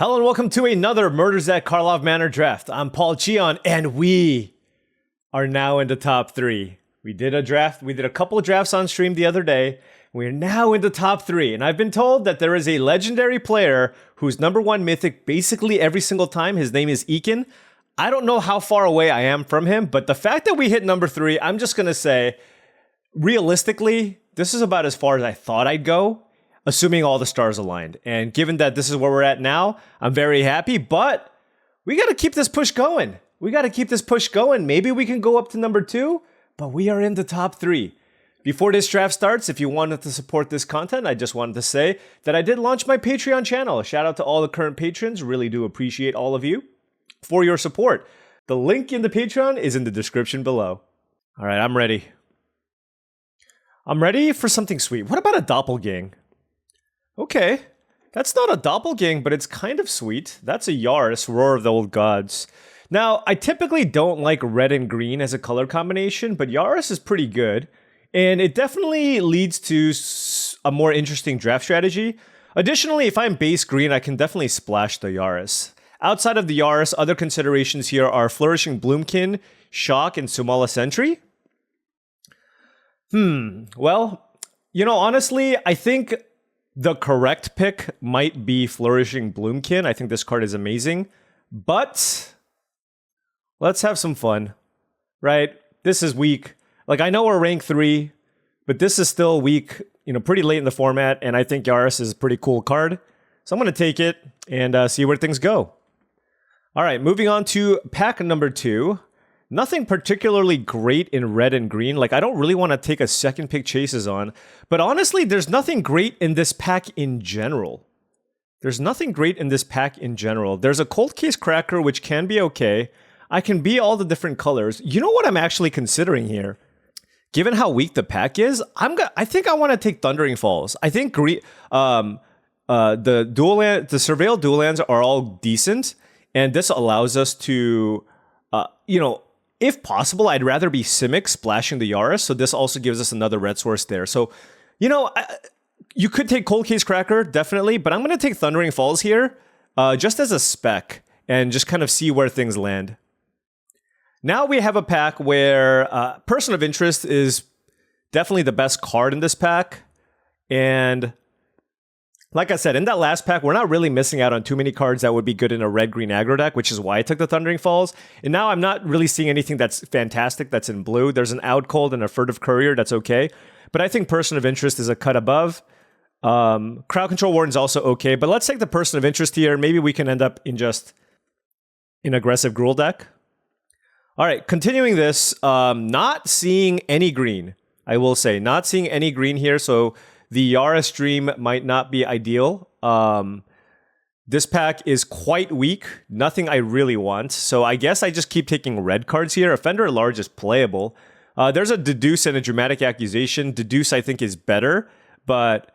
Hello and welcome to another Murders at Karlov Manor draft. I'm Paul Cheon, and we are now in the top 3. We did a draft. We did a couple of drafts on stream the other day. We're now in the top 3, and I've been told that there is a legendary player who's #1 Mythic basically every single time. His name is Ekin. I don't know how far away I am from him, but the fact that we hit number 3, I'm just going to say, realistically, this is about as far as I thought I'd go, assuming all the stars aligned. And given that this is where we're at now, I'm very happy, but we got to keep this push going. Maybe we can go up to number 2, but we are in the top 3. Before this draft starts, if you wanted to support this content, I just wanted to say that I did launch my Patreon channel. A shout out to all the current patrons. Really do appreciate all of you for your support. The link in the Patreon is in the description below. All right, I'm ready. I'm ready for something sweet. What about a doppelgang? Okay, that's not a doppelgang, but it's kind of sweet. That's a Yaris, Roar of the Old Gods. Now, I typically don't like red and green as a color combination, but Yaris is pretty good, and it definitely leads to a more interesting draft strategy. Additionally, if I'm base green, I can definitely splash the Yaris. Outside of the Yaris, other considerations here are Flourishing Bloomkin, Shock, and Sumala Sentry. Well, you know, honestly, I think the correct pick might be Flourishing Bloomkin. I think this card is amazing, but let's have some fun, right? This is weak. Like, I know we're rank 3, but this is still weak, you know, pretty late in the format, and I think Yaris is a pretty cool card. So I'm going to take it and see where things go. All right, moving on to pack number 2. Nothing particularly great in red and green. Like, I don't really want to take a second pick chases on. But honestly, there's nothing great in this pack in general. There's a Cold Case Cracker, which can be okay. I can be all the different colors. You know what I'm actually considering here? Given how weak the pack is, I think I want to take Thundering Falls. I think the Surveil dual lands are all decent. And this allows us to, if possible, I'd rather be Simic splashing the Yaris, so this also gives us another red source there. So, you know, you could take Cold Case Cracker, definitely, but I'm going to take Thundering Falls here, just as a spec, and just kind of see where things land. Now we have a pack where Person of Interest is definitely the best card in this pack, and like I said, in that last pack, we're not really missing out on too many cards that would be good in a red-green aggro deck, which is why I took the Thundering Falls. And now I'm not really seeing anything that's fantastic that's in blue. There's an Out Cold and a Furtive Courier that's okay. But I think Person of Interest is a cut above. Crowd Control Warden's also okay. But let's take the Person of Interest here. Maybe we can end up in just an aggressive Gruul deck. All right, continuing this. Not seeing any green, I will say. Not seeing any green here, so the Yaris stream might not be ideal. This pack is quite weak. Nothing I really want. So I guess I just keep taking red cards here. Offender at Large is playable. There's a Deduce and a Dramatic Accusation. Deduce, I think, is better, but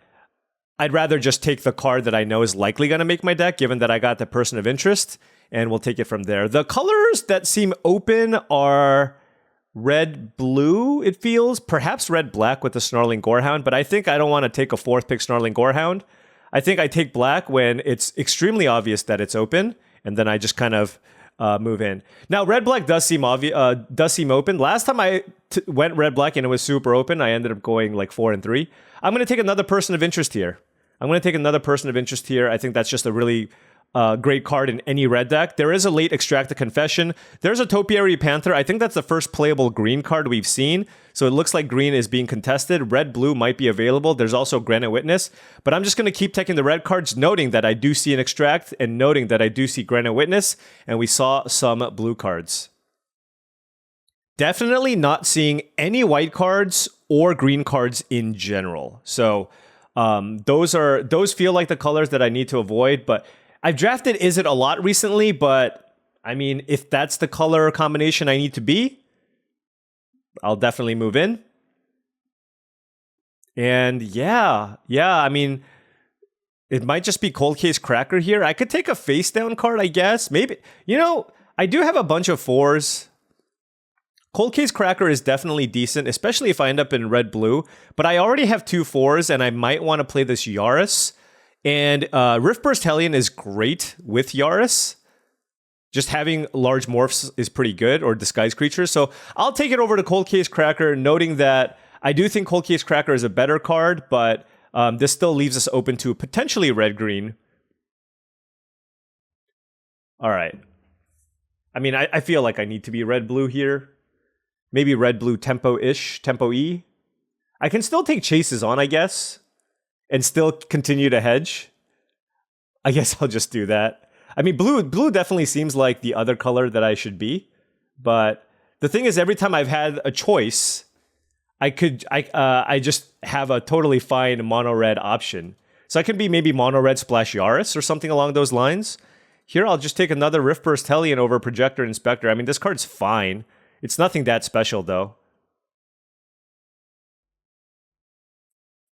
I'd rather just take the card that I know is likely going to make my deck, given that I got the Person of Interest, and we'll take it from there. The colors that seem open are red-blue, it feels. Perhaps red-black with the Snarling Gorehound, but I think I don't want to take a 4th pick Snarling Gorehound. I think I take black when it's extremely obvious that it's open, and then I just kind of move in. Now, red-black does seem open. Last time I went red-black and it was super open, I ended up going like 4 and 3. I'm going to take another Person of Interest here. I think that's just a really great card in any red deck. There is a late Extract the Confession. There's a Topiary Panther. I think that's the first playable green card we've seen. So it looks like green is being contested. Red-blue might be available. There's also Granite Witness. But I'm just going to keep taking the red cards, noting that I do see an Extract and noting that I do see Granite Witness. And we saw some blue cards. Definitely not seeing any white cards or green cards in general. So those feel like the colors that I need to avoid. But I've drafted Izzet a lot recently, but I mean, if that's the color combination I need to be, I'll definitely move in. And yeah, I mean, it might just be Cold Case Cracker here. I could take a face down card, I guess. Maybe, you know, I do have a bunch of 4s. Cold Case Cracker is definitely decent, especially if I end up in red-blue. But I already have 2 4s, and I might want to play this Yaris. And Riftburst Hellion is great with Yaris. Just having large morphs is pretty good, or disguise creatures. So I'll take it over to Cold Case Cracker, noting that I do think Cold Case Cracker is a better card, but this still leaves us open to potentially red-green. All right. I mean, I feel like I need to be red-blue here. Maybe red-blue tempo-ish, tempo-E. I can still take chases on, I guess, and still continue to hedge. I guess I'll just do that. I mean, blue definitely seems like the other color that I should be. But the thing is, every time I've had a choice, I just have a totally fine mono-red option. So I can be maybe mono-red splash Yaris or something along those lines. Here, I'll just take another Riftburst Hellion over Projector Inspector. I mean, this card's fine. It's nothing that special, though.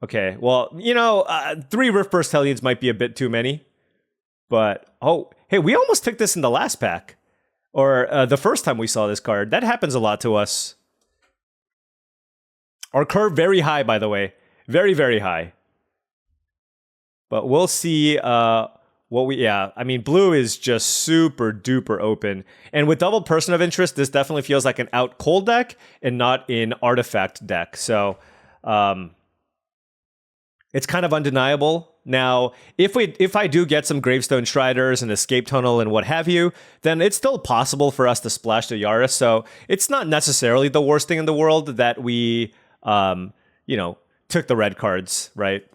Okay, well, you know, 3 Riftburst Hellions might be a bit too many. But, oh, hey, we almost took this in the last pack. Or the first time we saw this card. That happens a lot to us. Our curve very high, by the way. Very, very high. But we'll see yeah, I mean, blue is just super duper open. And with double Person of Interest, this definitely feels like an out cold deck and not an artifact deck. So, it's kind of undeniable. Now, if I do get some Gravestone Striders and Escape Tunnel and what have you, then it's still possible for us to splash the Yaris. So it's not necessarily the worst thing in the world that we, took the red cards, right?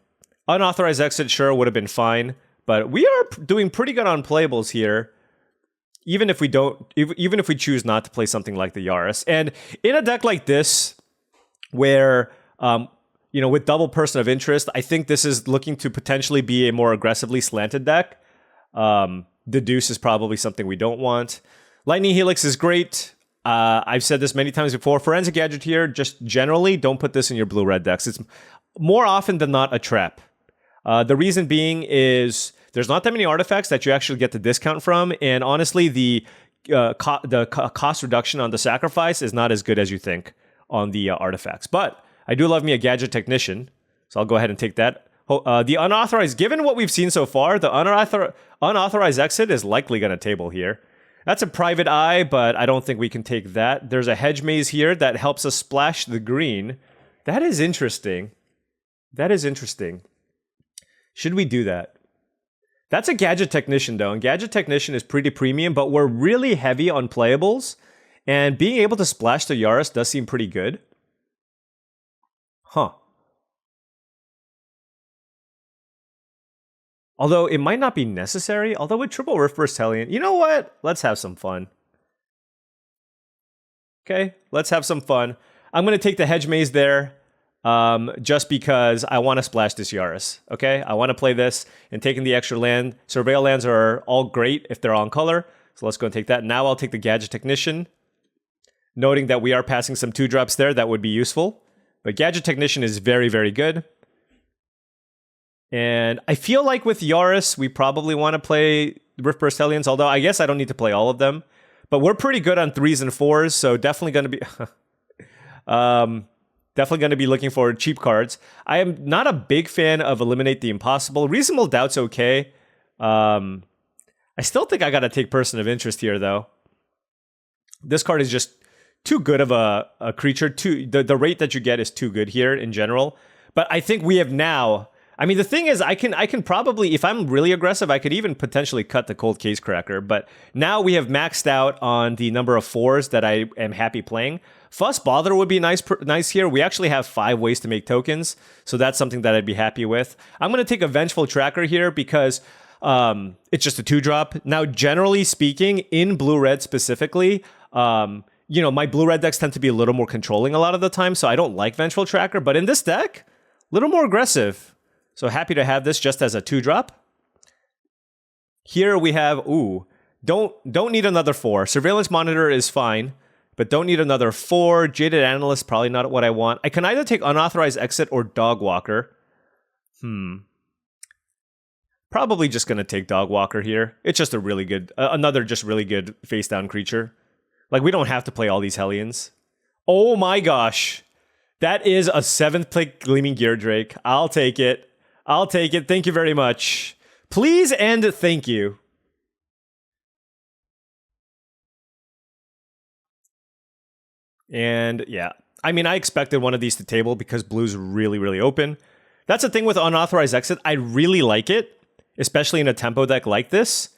Unauthorized Exit sure would have been fine, but we are doing pretty good on playables here. Even if we choose not to play something like the Yaris. And in a deck like this, where with double Person of Interest, I think this is looking to potentially be a more aggressively slanted deck. The Deuce is probably something we don't want. Lightning Helix is great. I've said this many times before. Forensic Gadgeteer, just generally, don't put this in your blue-red decks. It's more often than not a trap. The reason being is there's not that many artifacts that you actually get the discount from, and honestly, the cost reduction on the sacrifice is not as good as you think on the artifacts. But I do love me a Gadget Technician, so I'll go ahead and take that. The unauthorized, given what we've seen so far, the unauthorized exit is likely going to table here. That's a Private Eye, but I don't think we can take that. There's a Hedge Maze here that helps us splash the green. That is interesting. That is interesting. Should we do that? That's a Gadget Technician, though, and Gadget Technician is pretty premium, but we're really heavy on playables, and being able to splash the Yaris does seem pretty good. Huh. Although it might not be necessary. Although with triple Riftburst Hellion, you know what? Let's have some fun. Okay, let's have some fun. I'm going to take the Hedge Maze there just because I want to splash this Yaris. Okay, I want to play this and taking the extra land. Surveil lands are all great if they're on color. So let's go and take that. Now I'll take the Gadget Technician. Noting that we are passing some 2-drops there, that would be useful. But Gadget Technician is very, very good. And I feel like with Yaris, we probably want to play Riftburst Hellions, although I guess I don't need to play all of them. But we're pretty good on 3s and 4s, so definitely going to be... definitely going to be looking for cheap cards. I am not a big fan of Eliminate the Impossible. Reasonable Doubt's okay. I still think I got to take Person of Interest here, though. This card is just too good of a creature. The rate that you get is too good here in general. But I think we have now... I mean, the thing is, I can probably, if I'm really aggressive, I could even potentially cut the Cold Case Cracker. But now we have maxed out on the number of 4s that I am happy playing. Fuss Bother would be nice here. We actually have 5 ways to make tokens, so that's something that I'd be happy with. I'm going to take a Vengeful Tracker here because it's just a 2-drop. Now, generally speaking, in blue-red specifically, my blue-red decks tend to be a little more controlling a lot of the time, so I don't like Vengeful Tracker. But in this deck, a little more aggressive. So happy to have this just as a 2-drop. Here we have, don't need another 4. Surveillance Monitor is fine, but don't need another 4. Jaded Analyst, probably not what I want. I can either take Unauthorized Exit or Dog Walker. Probably just going to take Dog Walker here. It's just a really good, another just really good face-down creature. Like, we don't have to play all these Hellions. Oh my gosh. That is a 7th pick Gleaming Gear Drake. I'll take it. I'll take it. Thank you very much. Please and thank you. And yeah, I mean, I expected one of these to table because blue's really, really open. That's the thing with unauthorized exit. I really like it, especially in a tempo deck like this.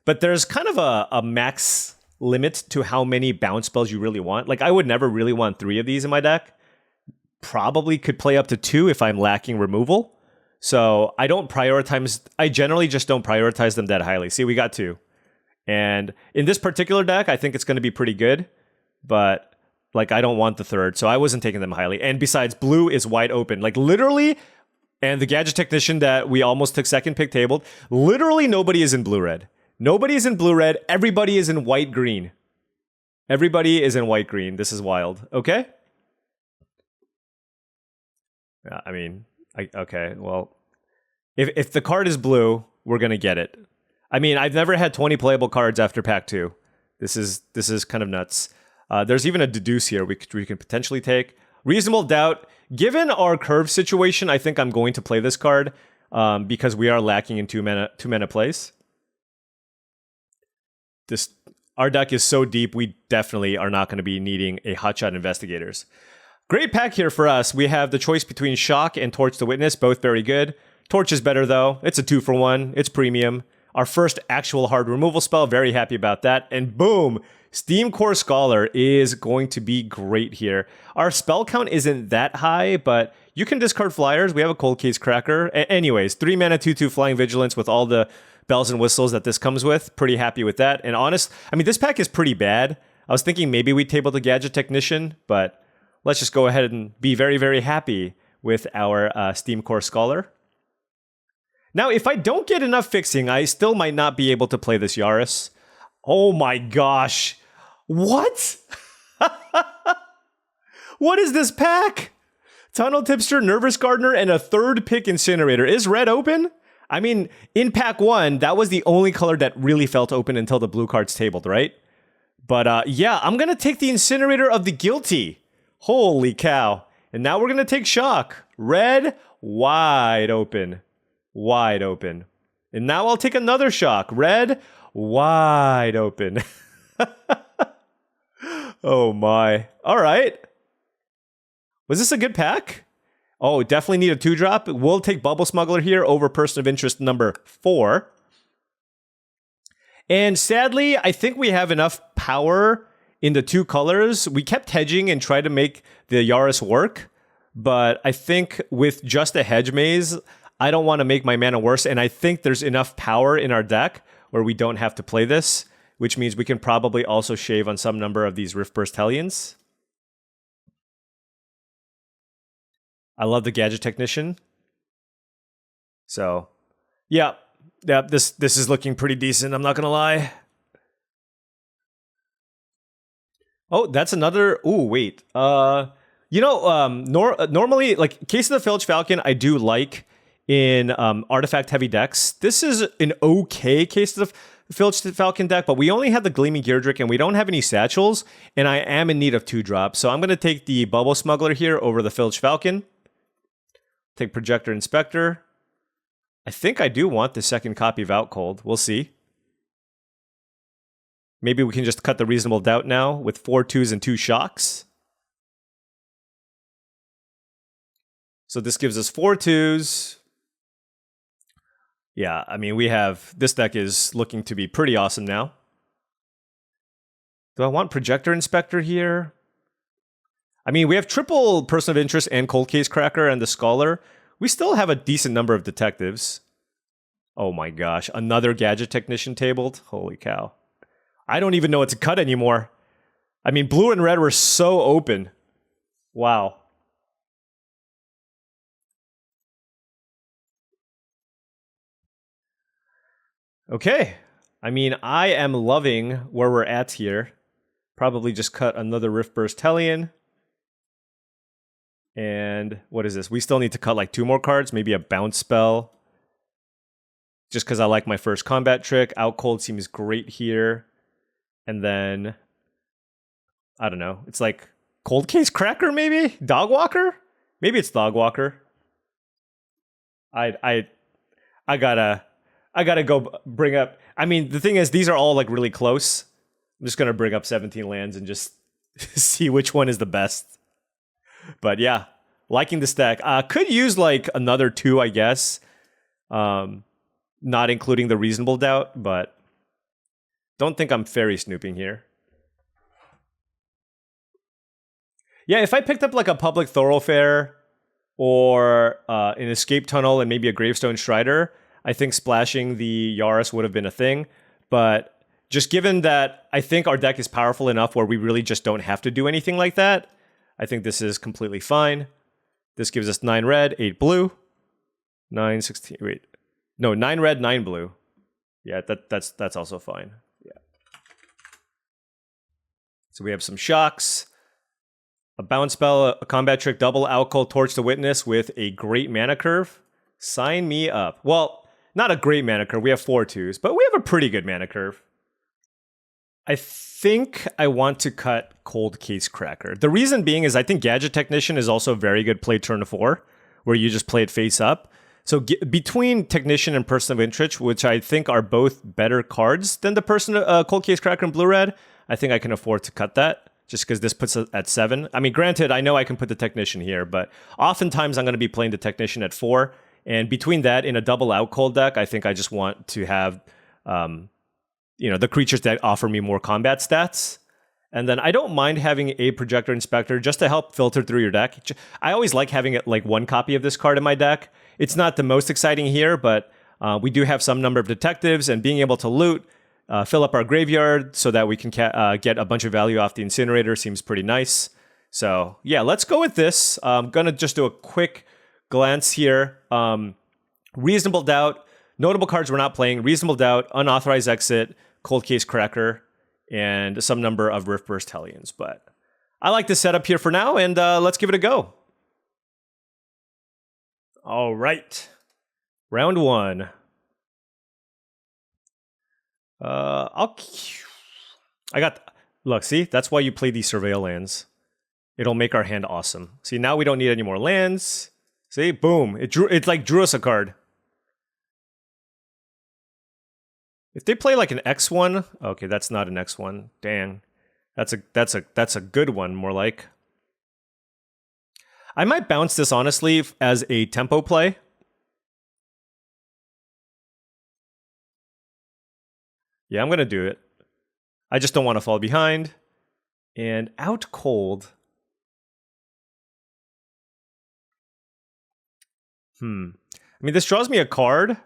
But there's kind of a max limit to how many bounce spells you really want. Like, I would never really want 3 of these in my deck. Probably could play up to 2 if I'm lacking removal. So I don't prioritize. I generally just don't prioritize them that highly. See, we got 2. And in this particular deck, I think it's going to be pretty good. But like, I don't want the 3rd, so I wasn't taking them highly. And besides, blue is wide open. Like, literally, and the Gadget Technician that we almost took second pick tabled, literally nobody is in blue-red. Nobody is in blue-red. Everybody is in white-green. Everybody is in white-green. This is wild. Okay? Yeah, I mean, okay, well, if the card is blue, we're going to get it. I mean, I've never had 20 playable cards after pack 2. This is kind of nuts. There's even a deduce here we can potentially take. Reasonable Doubt. Given our curve situation, I think I'm going to play this card because we are lacking in 2 mana plays. Our deck is so deep, we definitely are not going to be needing a Hotshot Investigators. Great pack here for us. We have the choice between Shock and Torch the Witness, both very good. Torch is better though. It's a 2-for-1. It's premium. Our first actual hard removal spell. Very happy about that. And boom! Steam Core Scholar is going to be great here. Our spell count isn't that high, but you can discard flyers. We have a Cold Case Cracker. Anyways, 3 mana, 2/2 Flying Vigilance with all the bells and whistles that this comes with. Pretty happy with that. And I mean, this pack is pretty bad. I was thinking maybe we'd table the Gadget Technician, but let's just go ahead and be very, very happy with our Steam Core Scholar. Now, if I don't get enough fixing, I still might not be able to play this Yaris. Oh my gosh. What? What is this pack? Tunnel Tipster, Nervous Gardener, and a 3rd pick Incinerator. Is red open? I mean, in pack 1, that was the only color that really felt open until the blue cards tabled, right? But yeah, I'm going to take the Incinerator of the Guilty. Holy cow. And now we're going to take Shock. Red, wide open. Wide open. And now I'll take another Shock. Red, wide open. Oh my. All right. Was this a good pack? Oh, definitely need a 2-drop. We'll take Bubble Smuggler here over Person of Interest number 4. And sadly, I think we have enough power in the 2 colors. We kept hedging and tried to make the Yaris work, but I think with just a hedge maze, I don't want to make my mana worse, and I think there's enough power in our deck where we don't have to play this, which means we can probably also shave on some number of these Riftburst Hellions. I love the Gadget Technician. So, yeah, this is looking pretty decent, I'm not going to lie. Oh, that's another... Ooh, wait. You know, normally, like, Case of the Filch Falcon, I do like in artifact-heavy decks. This is an okay Case of the Filch Falcon deck, but we only have the Gleaming Geardrick, and we don't have any satchels, and I am in need of 2-drops. So I'm going to take the Bubble Smuggler here over the Filch Falcon. Take Projector Inspector. I think I do want the second copy of Out Cold. We'll see. Maybe we can just cut the Reasonable Doubt now with 4 2s and 2 shocks. So this gives us 4 2s. Yeah, I mean, this deck is looking to be pretty awesome now. Do I want Projector Inspector here? I mean, we have triple Person of Interest and Cold Case Cracker and the Scholar. We still have a decent number of detectives. Oh my gosh, another Gadget Technician tabled? Holy cow. I don't even know what to cut anymore. I mean, blue and red were so open. Wow. Okay. I mean, I am loving where we're at here. Probably just cut another Riftburst Hellion. And what is this? We still need to cut like 2 more cards, maybe a bounce spell. Just because I like my first combat trick. Out Cold seems great here. And then, I don't know. It's like Cold Case Cracker, maybe? Dogwalker? Maybe it's Dogwalker. I gotta go bring up. I mean, the thing is, these are all like really close. I'm just gonna bring up 17 lands and just see which one is the best. But yeah, liking this deck. Could use like another 2, I guess. Not including the reasonable doubt, but don't think I'm fairy snooping here. Yeah, if I picked up like a public thoroughfare or an escape tunnel and maybe a gravestone strider, I think splashing the Yaris would have been a thing. But just given that I think our deck is powerful enough where we really just don't have to do anything like that, I think this is completely fine. This gives us 9 red, 8 blue, 9, 16, wait. No, 9 red, 9 blue. Yeah, that's also fine. Yeah. So we have some shocks, a bounce spell, a combat trick, double alcohol, torch the witness with a great mana curve. Sign me up. Well, not a great mana curve. We have 4 2s, but we have a pretty good mana curve. I think I want to cut Cold Case Cracker. The reason being is I think Gadget Technician is also a very good play turn 4, where you just play it face up. So between Technician and Person of Interest, which I think are both better cards than the Cold Case Cracker and Blue-Red, I think I can afford to cut that, just because this puts it at 7. I mean, granted, I know I can put the Technician here, but oftentimes I'm going to be playing the Technician at 4. And between that, in a double out cold deck, I think I just want to have, the creatures that offer me more combat stats. And then I don't mind having a Projector Inspector just to help filter through your deck. I always like having it like 1 copy of this card in my deck. It's not the most exciting here, but we do have some number of detectives, and being able to loot, fill up our graveyard so that we can get a bunch of value off the incinerator seems pretty nice. So yeah, let's go with this. I'm gonna just do a quick glance here. Reasonable Doubt, notable cards we're not playing. Reasonable Doubt, Unauthorized Exit, Cold Case Cracker, and some number of Riftburst Hellions. But I like this setup here for now, and let's give it a go. All right, round 1. Look, see, that's why you play these Surveil lands. It'll make our hand awesome. See, now we don't need any more lands. See, boom, it drew us a card. If they play like an X1, okay, that's not an X1. Dang, that's a good one. More like. I might bounce this honestly as a tempo play. Yeah, I'm gonna do it. I just don't want to fall behind. And out cold. I mean, this draws me a card,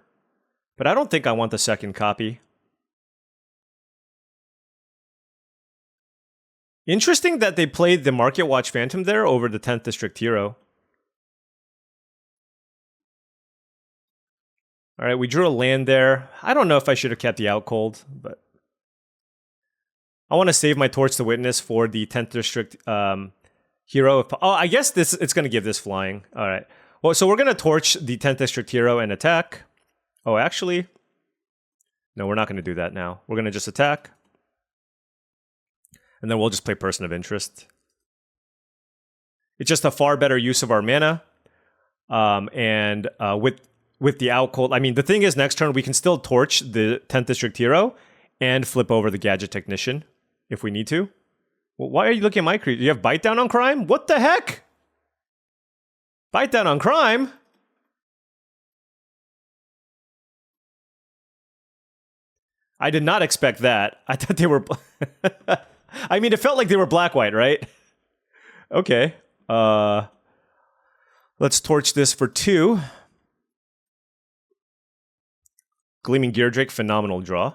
but I don't think I want the second copy. Interesting that they played the Market Watch Phantom there over the 10th District Hero. All right, we drew a land there. I don't know if I should have kept the out cold, but I want to save my Torch the Witness for the 10th District Hero. I guess it's going to give this flying. All right. Well, so we're going to Torch the 10th District Hero and attack. Oh, actually, no, we're not going to do that now. We're going to just attack. And then we'll just play Person of Interest. It's just a far better use of our mana. And with the out cold, I mean, the thing is, next turn we can still Torch the 10th District Hero and flip over the Gadget Technician if we need to. Well, why are you looking at my creature? You have Bite Down on Crime? What the heck? Bite Down on Crime? I did not expect that. I thought they were... I mean, it felt like they were black-white, right? Okay. Let's Torch this for 2. Gleaming Gear Drake, phenomenal draw.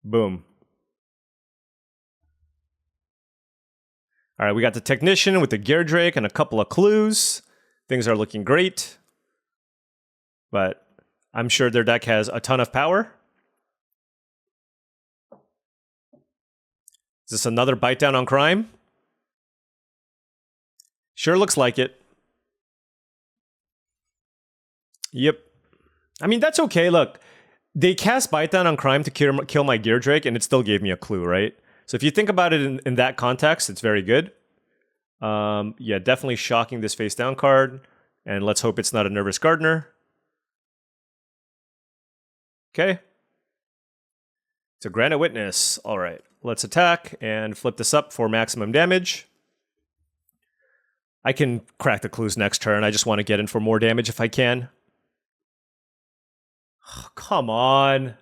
Boom. All right, we got the Technician with the Gear Drake and a couple of clues. Things are looking great. But I'm sure their deck has a ton of power. Is this another Bite Down on Crime? Sure looks like it. Yep. I mean, that's okay. Look, they cast Bite Down on Crime to kill my Gear Drake, and it still gave me a clue, right? So if you think about it in that context, it's very good. Yeah, definitely shocking this face down card. And let's hope it's not a Nervous Gardener. Okay. It's a Granite Witness. All right. Let's attack and flip this up for maximum damage. I can crack the clues next turn. I just want to get in for more damage if I can. Oh, come on.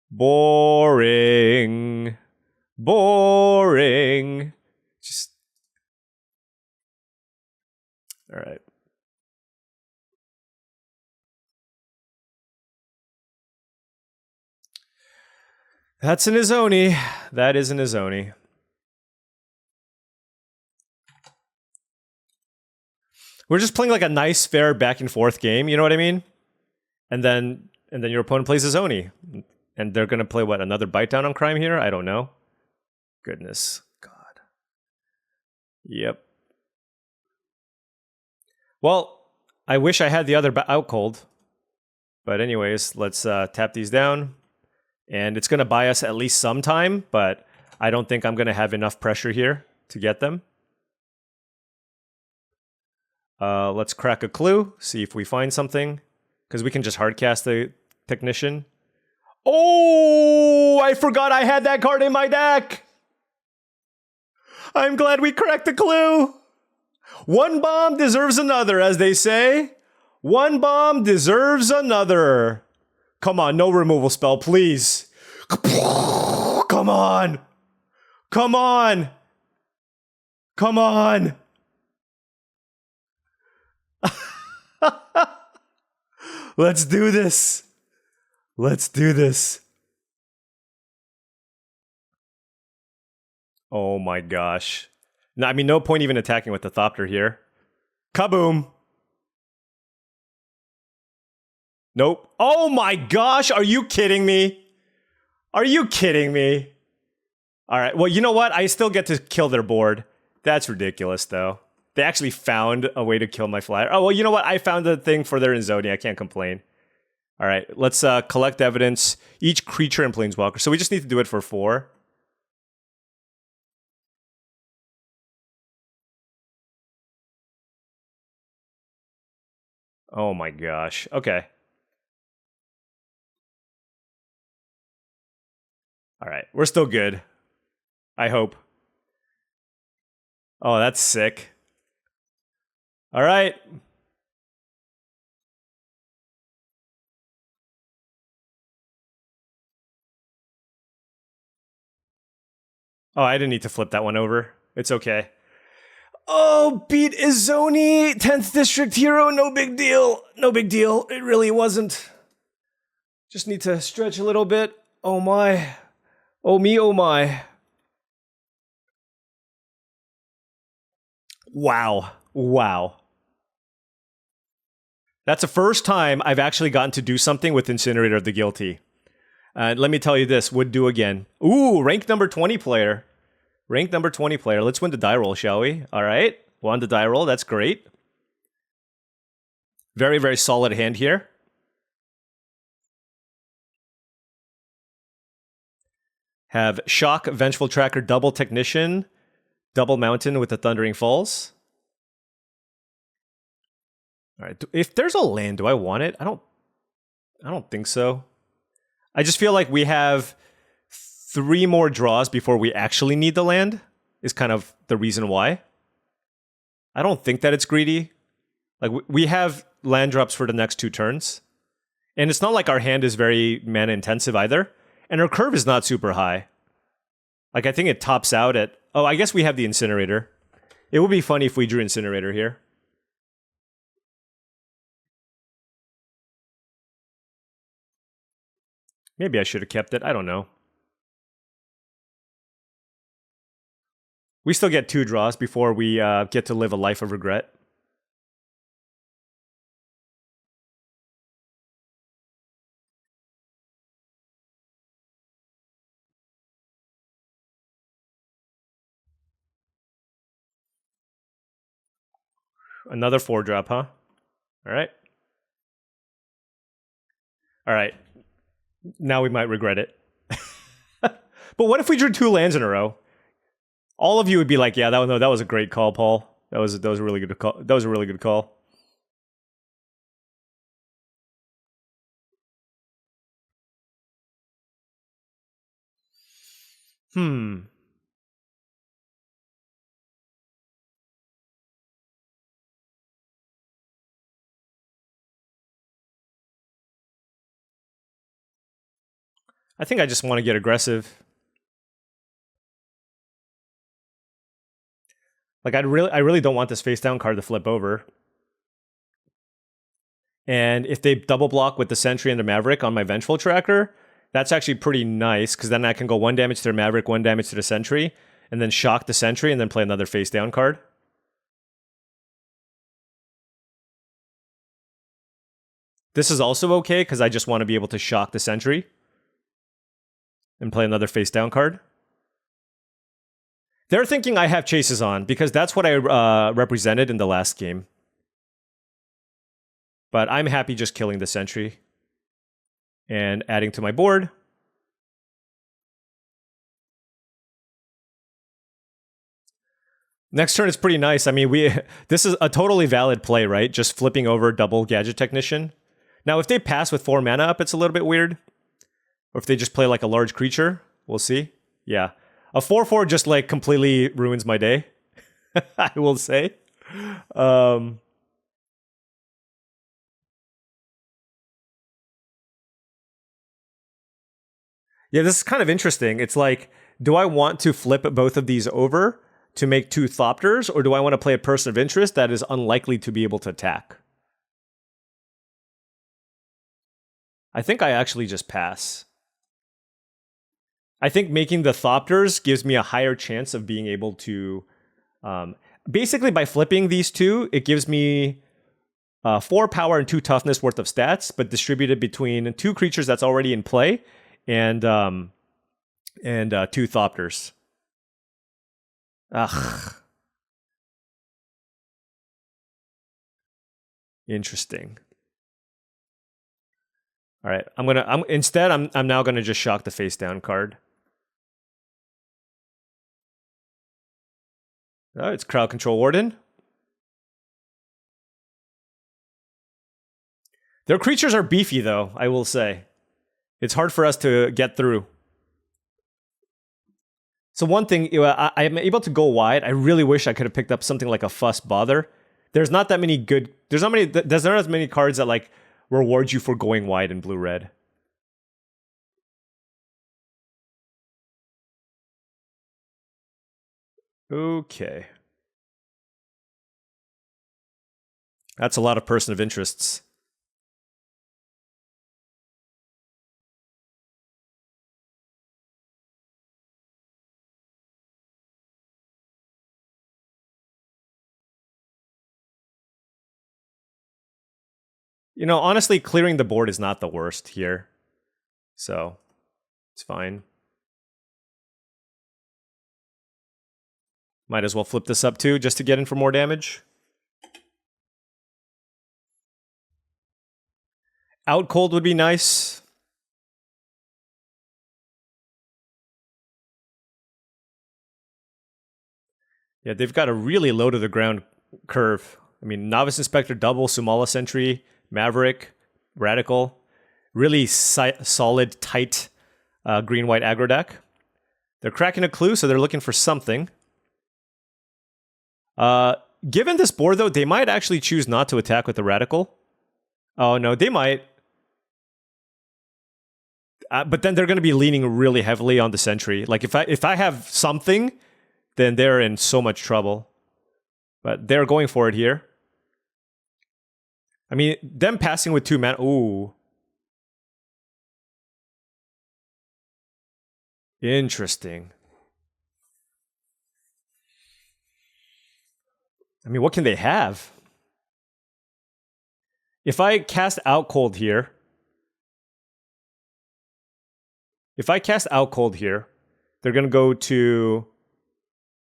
Boring. Boring. Just. All right. That's an Izoni. That is an Izoni. We're just playing like a nice, fair back and forth game. You know what I mean? And then your opponent plays Izoni. And they're going to play, what, another bite down on crime here? I don't know. Goodness. God. Yep. Well, I wish I had the other out cold. But anyways, let's tap these down. And it's going to buy us at least some time, but I don't think I'm going to have enough pressure here to get them. Let's crack a clue, see if we find something. Because we can just hardcast the Technician. Oh, I forgot I had that card in my deck. I'm glad we cracked the clue. One bomb deserves another, as they say. One bomb deserves another. Come on, no removal spell, please. Come on. Come on. Come on. Let's do this. Let's do this. Oh my gosh. No, I mean, no point even attacking with the Thopter here. Kaboom. Nope. Oh my gosh, are you kidding me? Are you kidding me? All right, well, you know what? I still get to kill their board. That's ridiculous, though. They actually found a way to kill my flyer. Oh, well, you know what? I found a thing for their Izoni. I can't complain. All right, let's collect evidence. Each creature and Planeswalker. So we just need to do it for 4. Oh my gosh. Okay. All right, we're still good. I hope. Oh, that's sick. All right. Oh, I didn't need to flip that one over. It's okay. Oh, beat Izoni, 10th District Hero, no big deal. No big deal. It really wasn't. Just need to stretch a little bit. Oh my. Oh me, oh my. Wow. Wow. That's the first time I've actually gotten to do something with Incinerator of the Guilty. Let me tell you this, would do again. Ooh, rank number 20 player. Rank number 20 player. Let's win the die roll, shall we? All right. Won the die roll. That's great. Very, very solid hand here. Have Shock, Vengeful Tracker, Double Technician, Double Mountain with the Thundering Falls. All right. If there's a land, do I want it? I don't think so. I just feel like we have 3 more draws before we actually need the land, is kind of the reason why. I don't think that it's greedy. Like, we have land drops for the next 2 turns. And it's not like our hand is very mana intensive either. And our curve is not super high. Like, I think it tops out at... Oh, I guess we have the Incinerator. It would be funny if we drew Incinerator here. Maybe I should have kept it. I don't know. We still get 2 draws before we get to live a life of regret. Another 4-drop, huh? All right. All right. Now we might regret it. But what if we drew 2 lands in a row? All of you would be like, yeah, that was a great call, Paul. That was a really good call. That was a really good call. I think I just want to get aggressive. Like I really don't want this face down card to flip over. And if they double block with the Sentry and the Maverick on my Vengeful Tracker, that's actually pretty nice, because then I can go 1 damage to the Maverick, 1 damage to the Sentry, and then shock the Sentry, and then play another face down card. This is also okay, because I just want to be able to shock the Sentry and play another face down card. They're thinking I have chases on, because that's what I represented in the last game. But I'm happy just killing the Sentry and adding to my board. Next turn is pretty nice. I mean, this is a totally valid play, right? Just flipping over double Gadget Technician. Now, if they pass with 4 mana up, it's a little bit weird. Or if they just play like a large creature, we'll see. Yeah. A 4/4 just like completely ruins my day, I will say. Yeah, this is kind of interesting. It's like, do I want to flip both of these over to make 2 Thopters, or do I want to play a Person of Interest that is unlikely to be able to attack? I think I actually just pass. I think making the Thopters gives me a higher chance of being able to... basically, by flipping these 2, it gives me 4 power and 2 toughness worth of stats, but distributed between 2 creatures that's already in play, and 2 Thopters. Ugh. Interesting. All right, instead I'm now gonna just shock the face down card. Oh, it's Crowd Control Warden. Their creatures are beefy, though, I will say. It's hard for us to get through. So one thing, I'm able to go wide. I really wish I could have picked up something like a Fuss Bother. There's not that many good... There's not as many cards that like reward you for going wide in blue-red. Okay. That's a lot of Person of Interests. You know, honestly, clearing the board is not the worst here. So, it's fine. Might as well flip this up too, just to get in for more damage. Out cold would be nice. Yeah, they've got a really low to the ground curve. I mean, Novice Inspector double, Sumala Sentry, Maverick, Radical. Really solid, tight green-white aggro deck. They're cracking a clue, so they're looking for something. Given this board, though, they might actually choose not to attack with the Radical. Oh, no, they might. But then they're going to be leaning really heavily on the Sentry. Like, if I have something, then they're in so much trouble. But they're going for it here. I mean, them passing with 2 mana... Ooh. Interesting. I mean, what can they have? If I cast Out Cold here... If I cast Out Cold here, they're going to go to...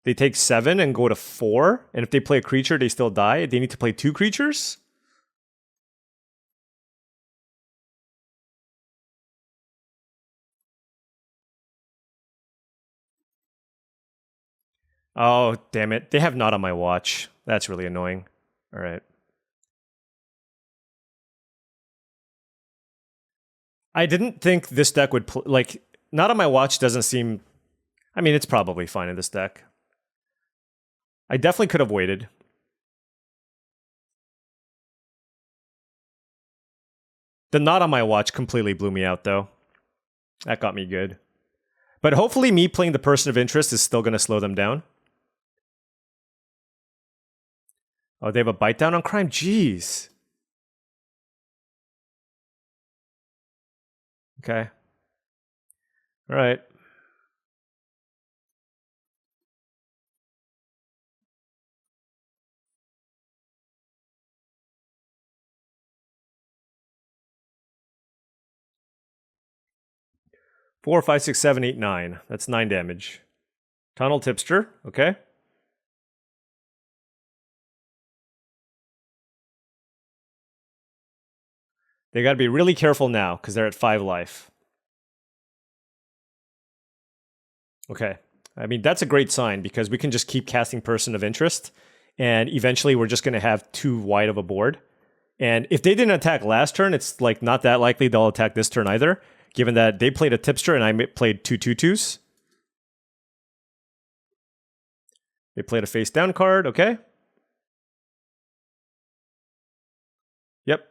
They take 7 and go to 4. And if they play a creature, they still die. They need to play 2 creatures? Oh, damn it. They have Not on My Watch. That's really annoying. All right. I didn't think this deck would like, not on my watch doesn't seem, I mean, it's probably fine in this deck. I definitely could have waited. The not on my watch completely blew me out, though. That got me good. But hopefully me playing the person of interest is still going to slow them down. Oh, they have a bite down on crime? Jeez. Okay. All right. Four, 5, 6, 7, 8, 9. That's 9 damage. Tunnel Tipster. Okay. They got to be really careful now because they're at 5 life. Okay. I mean, that's a great sign because we can just keep casting Person of Interest, and eventually we're just going to have too wide of a board. And if they didn't attack last turn, it's like not that likely they'll attack this turn either, given that they played a Tipster and I played 2 2/2s. They played a face down card, okay. Yep.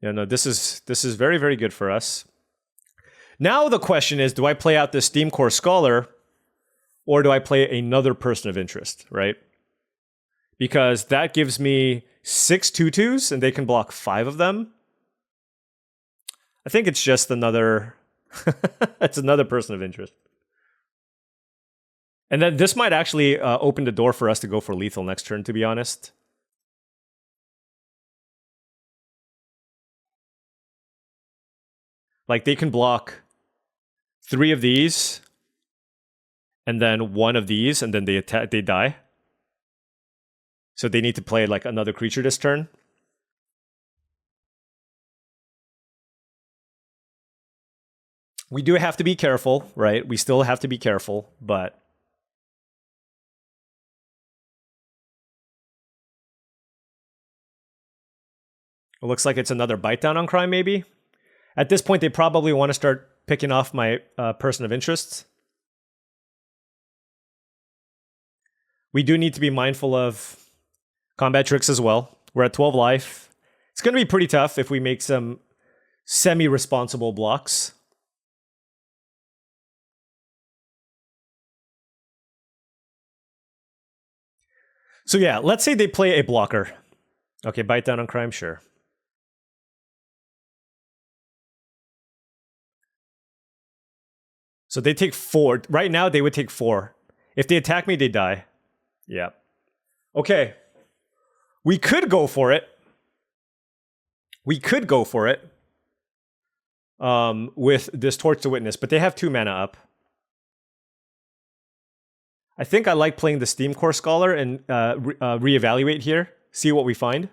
Yeah, no, this is very, very good for us. Now the question is, do I play out this Steam Core Scholar, or do I play another Person of Interest, right? Because that gives me 6 2/2s, and they can block 5 of them. I think it's just another... it's another Person of Interest. And then this might actually open the door for us to go for lethal next turn, to be honest. Like, they can block 3 of these, and then 1 of these, and then they die. So they need to play like another creature this turn. We do have to be careful, right? We still have to be careful, but... It looks like it's another bite down on crime, maybe? At this point, they probably want to start picking off my Person of Interest. We do need to be mindful of combat tricks as well. We're at 12 life. It's going to be pretty tough if we make some semi-responsible blocks. So yeah, let's say they play a blocker. Okay, bite down on crime, sure. So they take 4. Right now, they would take 4. If they attack me, they die. Yeah. Okay. We could go for it. We could go for it. With this Torch to Witness, but they have 2 mana up. I think I like playing the Steam Core Scholar and reevaluate here. See what we find.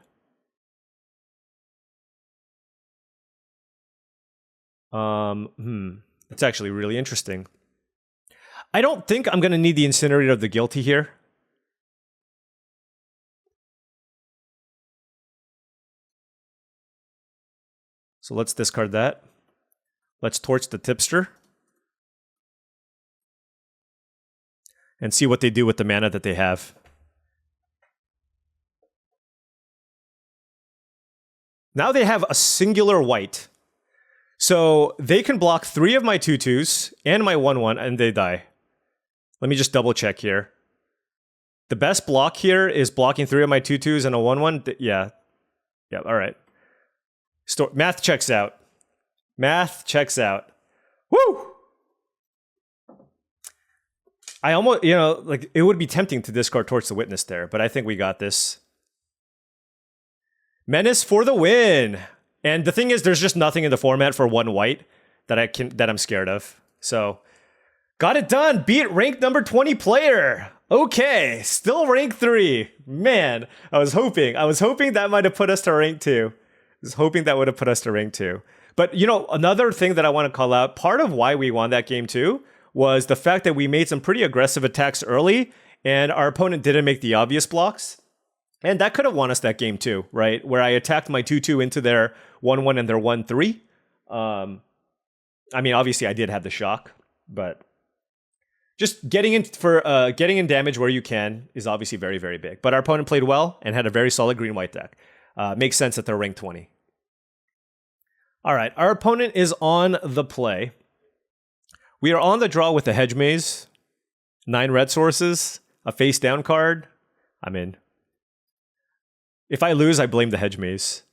It's actually really interesting. I don't think I'm going to need the Incinerator of the Guilty here. So let's discard that. Let's Torch the Tipster. And see what they do with the mana that they have. Now they have a singular white. So they can block 3 of my 2/2s and my 1/1, and they die. Let me just double check here. The best block here is blocking 3 of my 2/2s and a 1/1. Yeah. Yeah, all right. Math checks out. Math checks out. Woo! I almost, you know, like, it would be tempting to discard Torch the Witness there, but I think we got this. Menace for the win! And the thing is, there's just nothing in the format for 1 white that I'm scared of. So, got it done! Beat rank number 20 player! Okay, still rank 3. Man, I was hoping that might have put us to rank 2. I was hoping that would have put us to rank 2. But, you know, another thing that I want to call out, part of why we won that game too, was the fact that we made some pretty aggressive attacks early, and our opponent didn't make the obvious blocks. And that could have won us that game too, right? Where I attacked my 2/2 into their 1/1 and their 1/3. I mean, obviously I did have the shock, but just getting in damage where you can is obviously very, very big. But our opponent played well and had a very solid green-white deck. Makes sense that they're ranked 20. All right, our opponent is on the play. We are on the draw with the Hedge Maze, 9 red sources, a face-down card. I'm in. If I lose, I blame the Hedge Maze.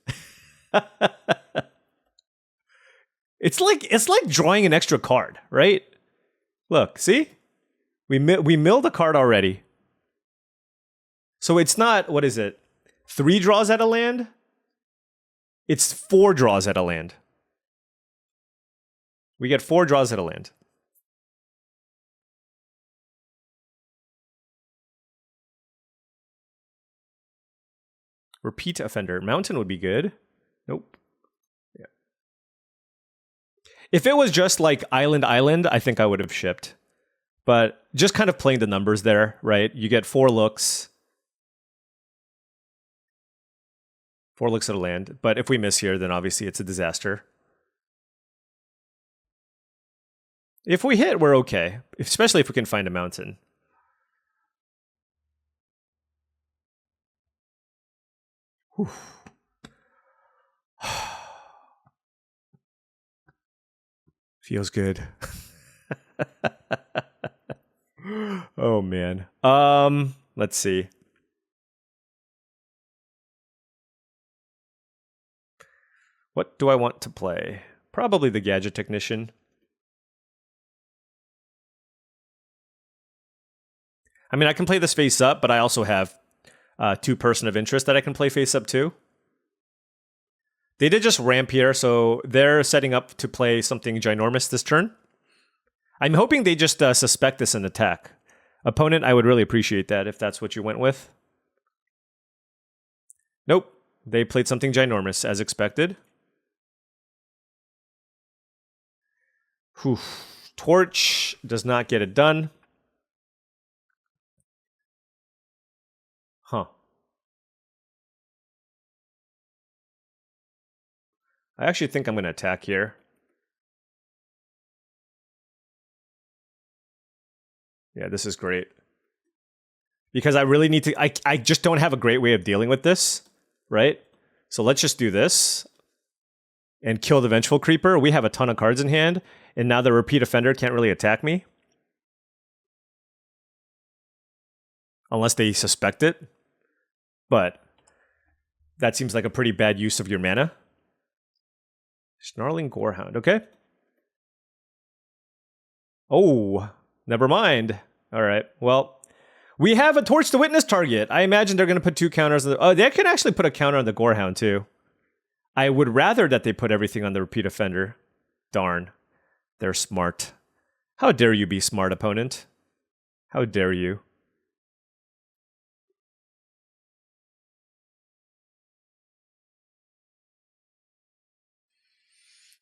It's like drawing an extra card, right? Look, see? We milled a card already. So it's not, what is it? 3 draws at a land? It's 4 draws at a land. We get 4 draws at a land. Repeat offender. Mountain would be good. Nope. Yeah. If it was just like Island, I think I would have shipped. But just kind of playing the numbers there, right? You get 4 looks. 4 looks at a land. But if we miss here, then obviously it's a disaster. If we hit, we're okay. Especially if we can find a mountain. Whew. Feels good. Oh man. Let's see. What do I want to play? Probably the Gadget Technician. I mean, I can play this face up, but I also have 2 Person of Interest that I can play face up too. They did just ramp here, so they're setting up to play something ginormous this turn. I'm hoping they just suspect this an attack. Opponent, I would really appreciate that if that's what you went with. Nope. They played something ginormous, as expected. Whew. Torch does not get it done. Huh. I actually think I'm going to attack here. Yeah, this is great. Because I really need to... I just don't have a great way of dealing with this, right? So let's just do this. And kill the Vengeful Creeper. We have a ton of cards in hand. And now the Repeat Offender can't really attack me. Unless they suspect it. But that seems like a pretty bad use of your mana. Snarling Gorehound, okay. Oh, never mind. All right, well, we have a Torch to Witness target. I imagine they're going to put 2 counters. Oh, they can actually put a counter on the Gorehound, too. I would rather that they put everything on the Repeat Offender. Darn. They're smart. How dare you be smart, opponent? How dare you?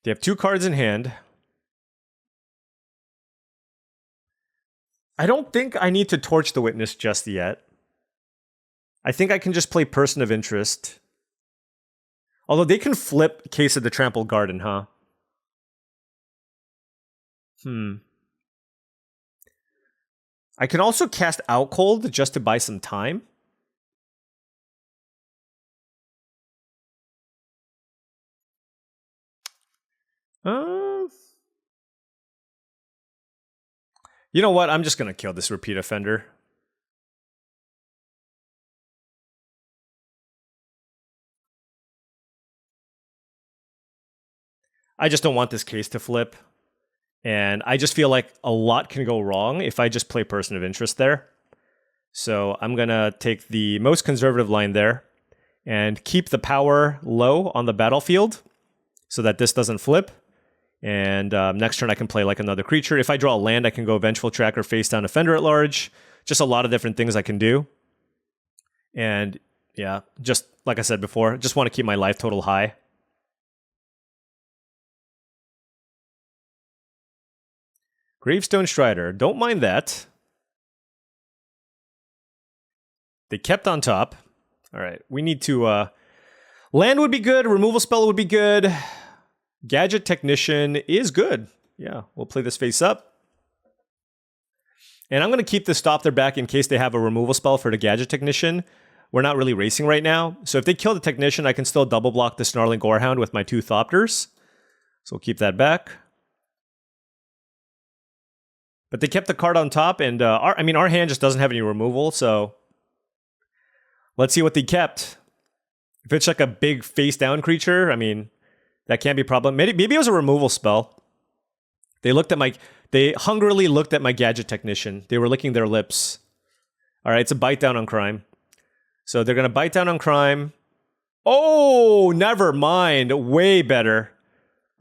They have 2 cards in hand. I don't think I need to Torch the Witness just yet. I think I can just play Person of Interest. Although they can flip Case of the Trampled Garden, huh? I can also cast Out Cold just to buy some time. You know what? I'm just going to kill this Repeat Offender. I just don't want this case to flip. And I just feel like a lot can go wrong if I just play Person of Interest there. So I'm going to take the most conservative line there and keep the power low on the battlefield so that this doesn't flip. And next turn I can play like another creature. If I draw a land, I can go Vengeful Tracker, Face Down Offender at large. Just a lot of different things I can do. And yeah, just like I said before, just want to keep my life total high. Gravestone Strider, don't mind that. They kept on top. All right, we need to... land would be good, removal spell would be good. Gadget Technician is good. Yeah, we'll play this face up. And I'm going to keep the Stop Their back in case they have a removal spell for the Gadget Technician. We're not really racing right now. So if they kill the Technician, I can still double block the Snarling Gorehound with my 2 Thopters. So we'll keep that back. But they kept the card on top, and our hand just doesn't have any removal, so let's see what they kept. If it's like a big face-down creature, I mean, that can't be a problem. Maybe it was a removal spell. They hungrily looked at my Gadget Technician. They were licking their lips. All right, it's a bite down on crime. So they're going to bite down on crime. Oh, never mind. Way better.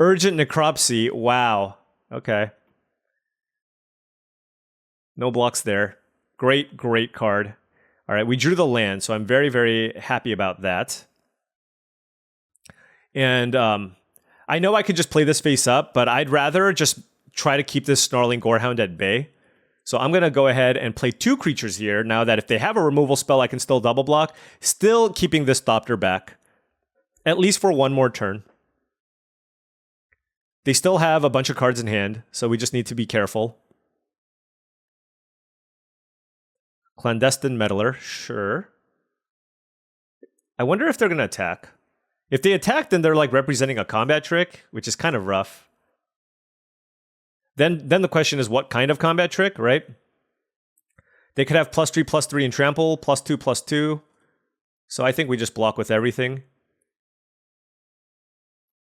Urgent Necropsy. Wow. Okay. No blocks there. Great, great card. All right, we drew the land, so I'm very, very happy about that. And I know I could just play this face up, but I'd rather just try to keep this Snarling Gorehound at bay. So I'm going to go ahead and play 2 creatures here, now that if they have a removal spell, I can still double block, still keeping this Thopter back, at least for 1 more turn. They still have a bunch of cards in hand, so we just need to be careful. Clandestine Meddler, sure. I wonder if they're going to attack. If they attack, then they're like representing a combat trick, which is kind of rough. Then the question is, what kind of combat trick, right? They could have +3/+3 in trample, +2/+2. So I think we just block with everything.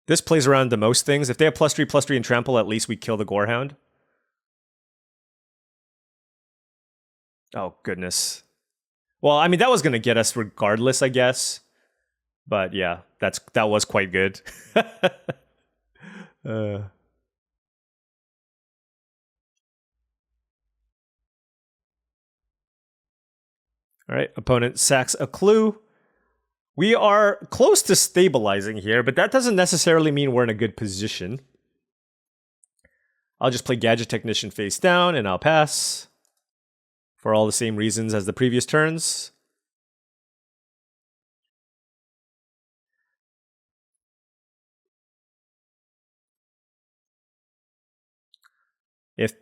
This plays around to most things. If they have +3/+3 in trample, at least we kill the Gorehound. Oh, goodness. Well, I mean, that was going to get us regardless, I guess. But yeah, that was quite good. All right, opponent sacks a clue. We are close to stabilizing here, but that doesn't necessarily mean we're in a good position. I'll just play Gadget Technician face down, and I'll pass. For all the same reasons as the previous turns. If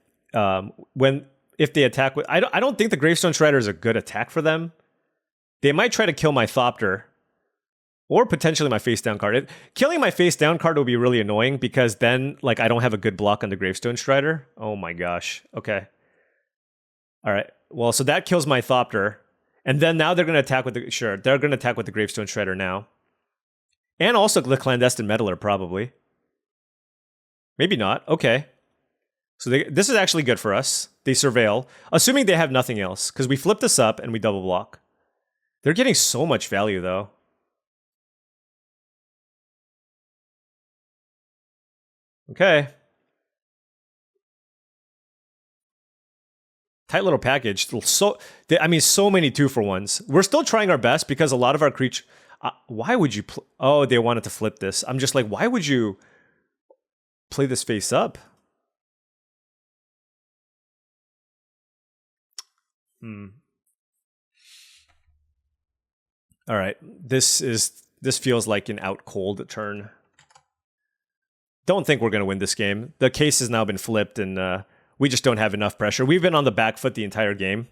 they attack with, I don't think the Gravestone Shredder is a good attack for them. They might try to kill my Thopter, or potentially my face down card. Killing my face down card will be really annoying because then like I don't have a good block on the Gravestone Strider. Oh my gosh. Okay. All right. Well, so that kills my Thopter. And then now they're going to attack with they're going to attack with the Gravestone Shredder now. And also the Clandestine Meddler, probably. Maybe not. Okay. So this is actually good for us. They surveil, assuming they have nothing else, because we flip this up and we double block. They're getting so much value, though. Okay. Tight little package. So many 2-for-1s. We're still trying our best because a lot of our creatures... why would you... Oh, they wanted to flip this. I'm just like, why would you play this face up? All right. This feels like an out cold turn. Don't think we're going to win this game. The case has now been flipped, and we just don't have enough pressure. We've been on the back foot the entire game.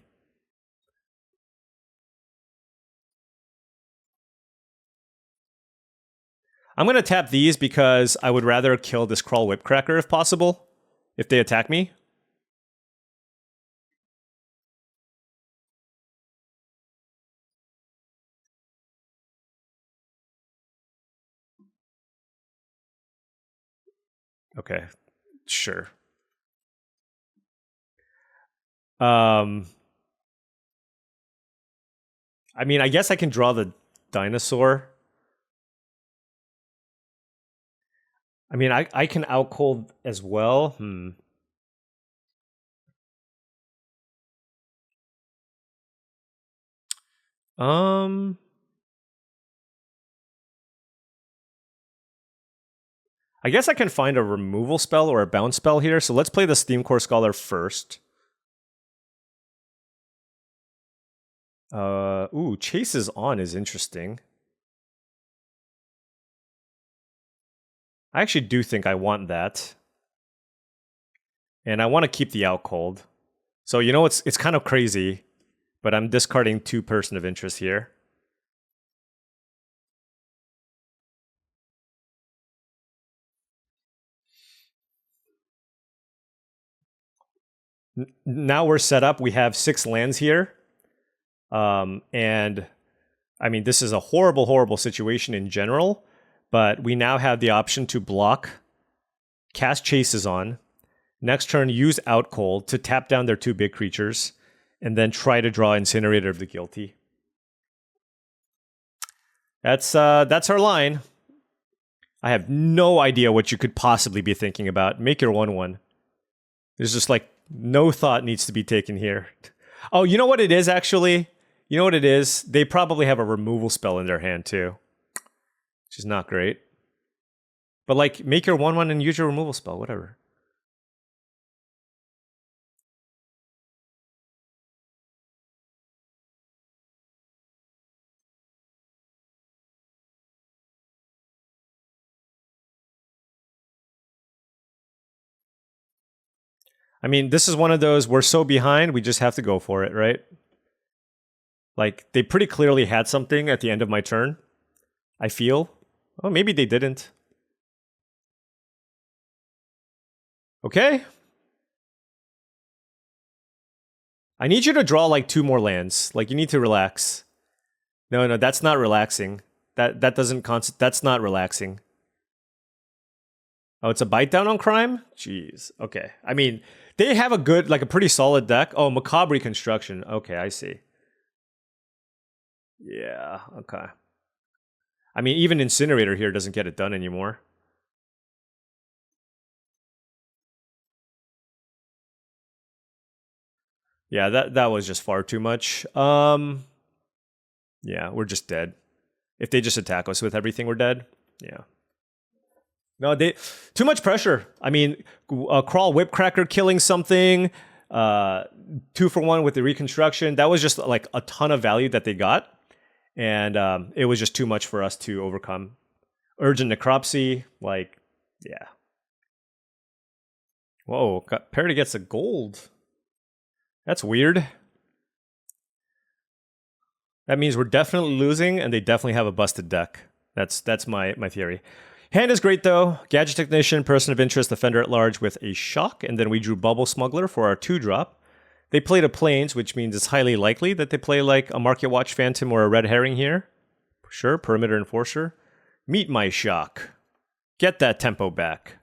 I'm going to tap these because I would rather kill this Crawl Whipcracker if possible, if they attack me. Okay, sure. I mean, I guess I can draw the dinosaur. I mean, I can outcold as well. I guess I can find a removal spell or a bounce spell here. So let's play the Steam Core Scholar first. Ooh, Chase is on is interesting. I actually do think I want that. And I want to keep the out cold. So, you know, it's kind of crazy, but I'm discarding 2 person of interest here. Now we're set up. We have 6 lands here. And I mean, this is a horrible, horrible situation in general, but we now have the option to block, cast Chases on, next turn use Out Cold to tap down their 2 big creatures, and then try to draw Incinerator of the Guilty. That's our line. I have no idea what you could possibly be thinking about. Make your 1/1. There's just like no thought needs to be taken here. Oh, you know what it is actually? You know what it is? They probably have a removal spell in their hand too, which is not great. But like, make your 1/1 and use your removal spell, whatever. I mean, this is one of those, we're so behind, we just have to go for it, right? Like, they pretty clearly had something at the end of my turn, I feel. Oh, maybe they didn't. Okay. I need you to draw like 2 more lands. Like, you need to relax. No, that's not relaxing. That doesn't that's not relaxing. Oh, it's a bite down on crime? Jeez. Okay. I mean, they have a good, like a pretty solid deck. Oh, Macabre Reconstruction. Okay, I see. Yeah, okay. I mean, even Incinerator here doesn't get it done anymore. Yeah, that was just far too much. Yeah, we're just dead. If they just attack us with everything, we're dead. Yeah. No, they too much pressure. I mean, Crawl Whipcracker killing something, 2 for 1 with the reconstruction. That was just like a ton of value that they got, and it was just too much for us to overcome. Urgent Necropsy, like, yeah. Whoa, Parity gets a gold. That's weird. That means we're definitely losing, and they definitely have a busted deck. That's my theory. Hand is great though. Gadget Technician, Person of Interest, Offender at Large with a Shock, and then we drew Bubble Smuggler for our 2-drop. They played a Plains, which means it's highly likely that they play like a Market Watch Phantom or a Red Herring here. Sure, Perimeter Enforcer. Meet my Shock. Get that tempo back.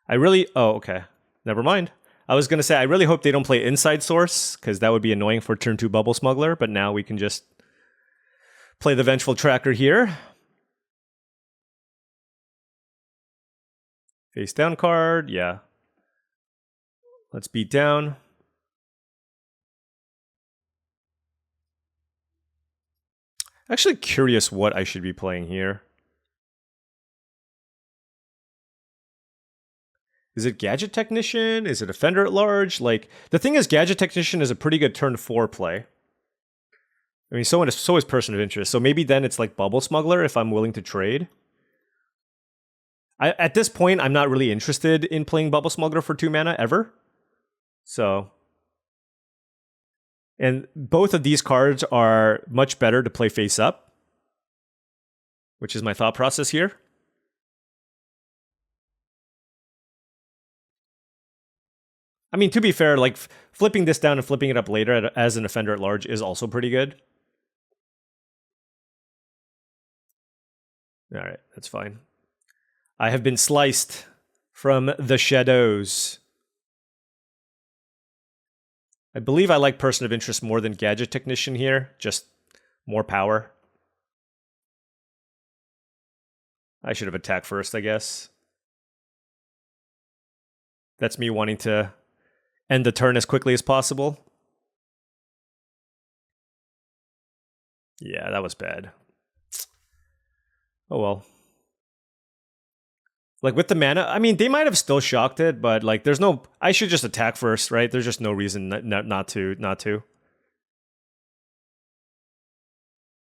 Oh, okay. Never mind. I was going to say, I really hope they don't play Inside Source, because that would be annoying for turn 2 Bubble Smuggler, but now we can just play the Vengeful Tracker here. Face down card, yeah. Let's beat down. Actually curious what I should be playing here. Is it Gadget Technician? Is it Offender at Large? Like, the thing is, Gadget Technician is a pretty good turn 4 play. I mean, so is Person of Interest. So maybe then it's like Bubble Smuggler if I'm willing to trade. At this point, I'm not really interested in playing Bubble Smuggler for 2 mana ever. So, and both of these cards are much better to play face up, which is my thought process here. I mean, to be fair, like flipping this down and flipping it up later as an Offender at Large is also pretty good. All right, that's fine. I have been sliced from the shadows. I believe I like Person of Interest more than Gadget Technician here. Just more power. I should have attacked first, I guess. That's me wanting to end the turn as quickly as possible. Yeah, that was bad. Oh well. Like with the mana, I mean, they might have still shocked it, but like there's no, I should just attack first, right? There's just no reason not to.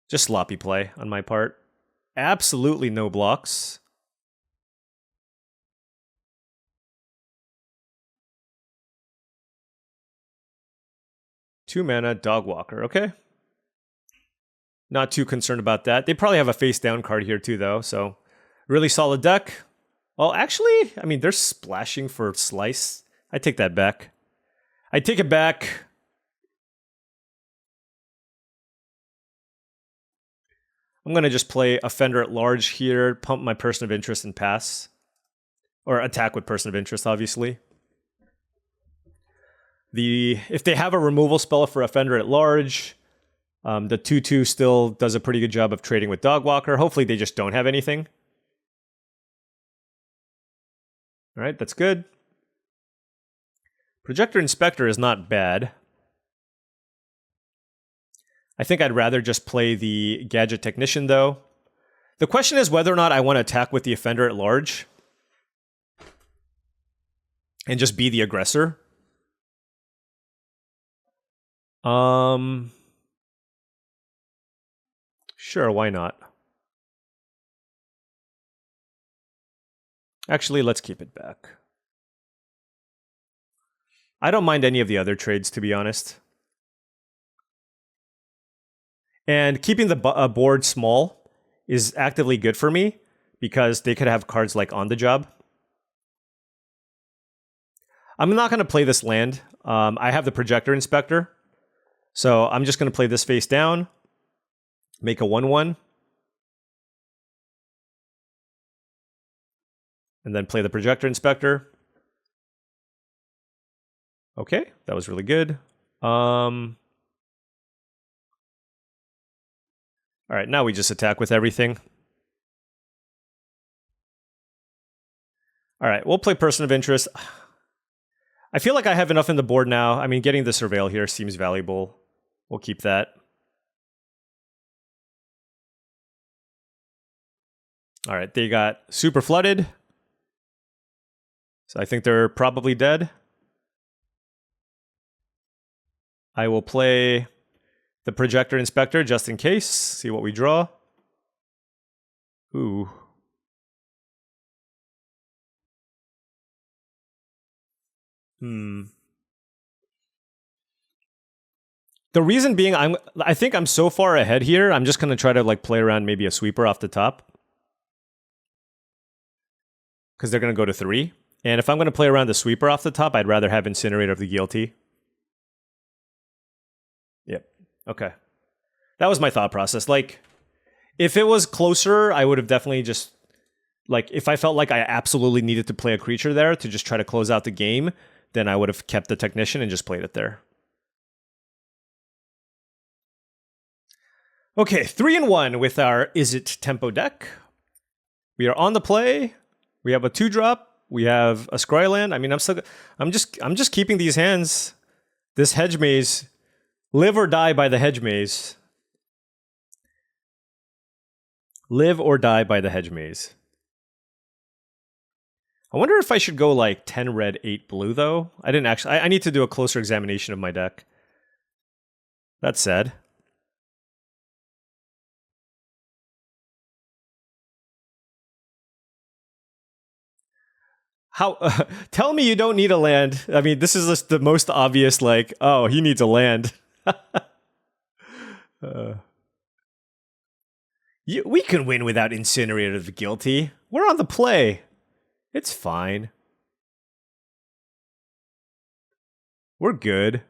Just sloppy play on my part. Absolutely no blocks. Two mana, Dog Walker. Okay. Not too concerned about that. They probably have a face down card here too, though. So really solid deck. Well, actually, I mean, they're splashing for Slice. I take that back. I take it back. I'm going to just play Offender at Large here, pump my Person of Interest and pass. Or attack with Person of Interest, obviously. If they have a removal spell for Offender at Large, the 2/2 still does a pretty good job of trading with Dogwalker. Hopefully they just don't have anything. All right, that's good. Projector Inspector is not bad. I think I'd rather just play the Gadget Technician, though. The question is whether or not I want to attack with the Offender at Large and just be the aggressor. Sure, why not? Actually, let's keep it back. I don't mind any of the other trades, to be honest. And keeping the board small is actively good for me because they could have cards like On the Job. I'm not going to play this land. I have the Projector Inspector. So I'm just going to play this face down. Make a 1/1. And then play the Projector Inspector. Okay, that was really good. All right, now we just attack with everything. All right, we'll play Person of Interest. I feel like I have enough in the board now. I mean, getting the Surveil here seems valuable. We'll keep that. All right, they got super flooded. So I think they're probably dead. I will play the Projector Inspector just in case. See what we draw. Ooh. The reason being, I think I'm so far ahead here, I'm just going to try to like play around maybe a sweeper off the top. Because they're going to go to 3. And if I'm going to play around the sweeper off the top, I'd rather have Incinerator of the Guilty. Yep. Okay. That was my thought process. Like, if it was closer, I would have definitely just... Like, if I felt like I absolutely needed to play a creature there to just try to close out the game, then I would have kept the Technician and just played it there. Okay, 3-1 with our Is It Tempo deck. We are on the play. We have a 2-drop. We have a Scryland. I mean, I'm just keeping these hands. This Hedge Maze, live or die by the Hedge Maze. Live or die by the Hedge Maze. I wonder if I should go like 10 red, 8 blue though. I didn't actually. I need to do a closer examination of my deck. That's sad. How? Tell me you don't need a land. I mean, this is just the most obvious. Like, oh, he needs a land. We can win without Incinerator of the Guilty. We're on the play. It's fine. We're good.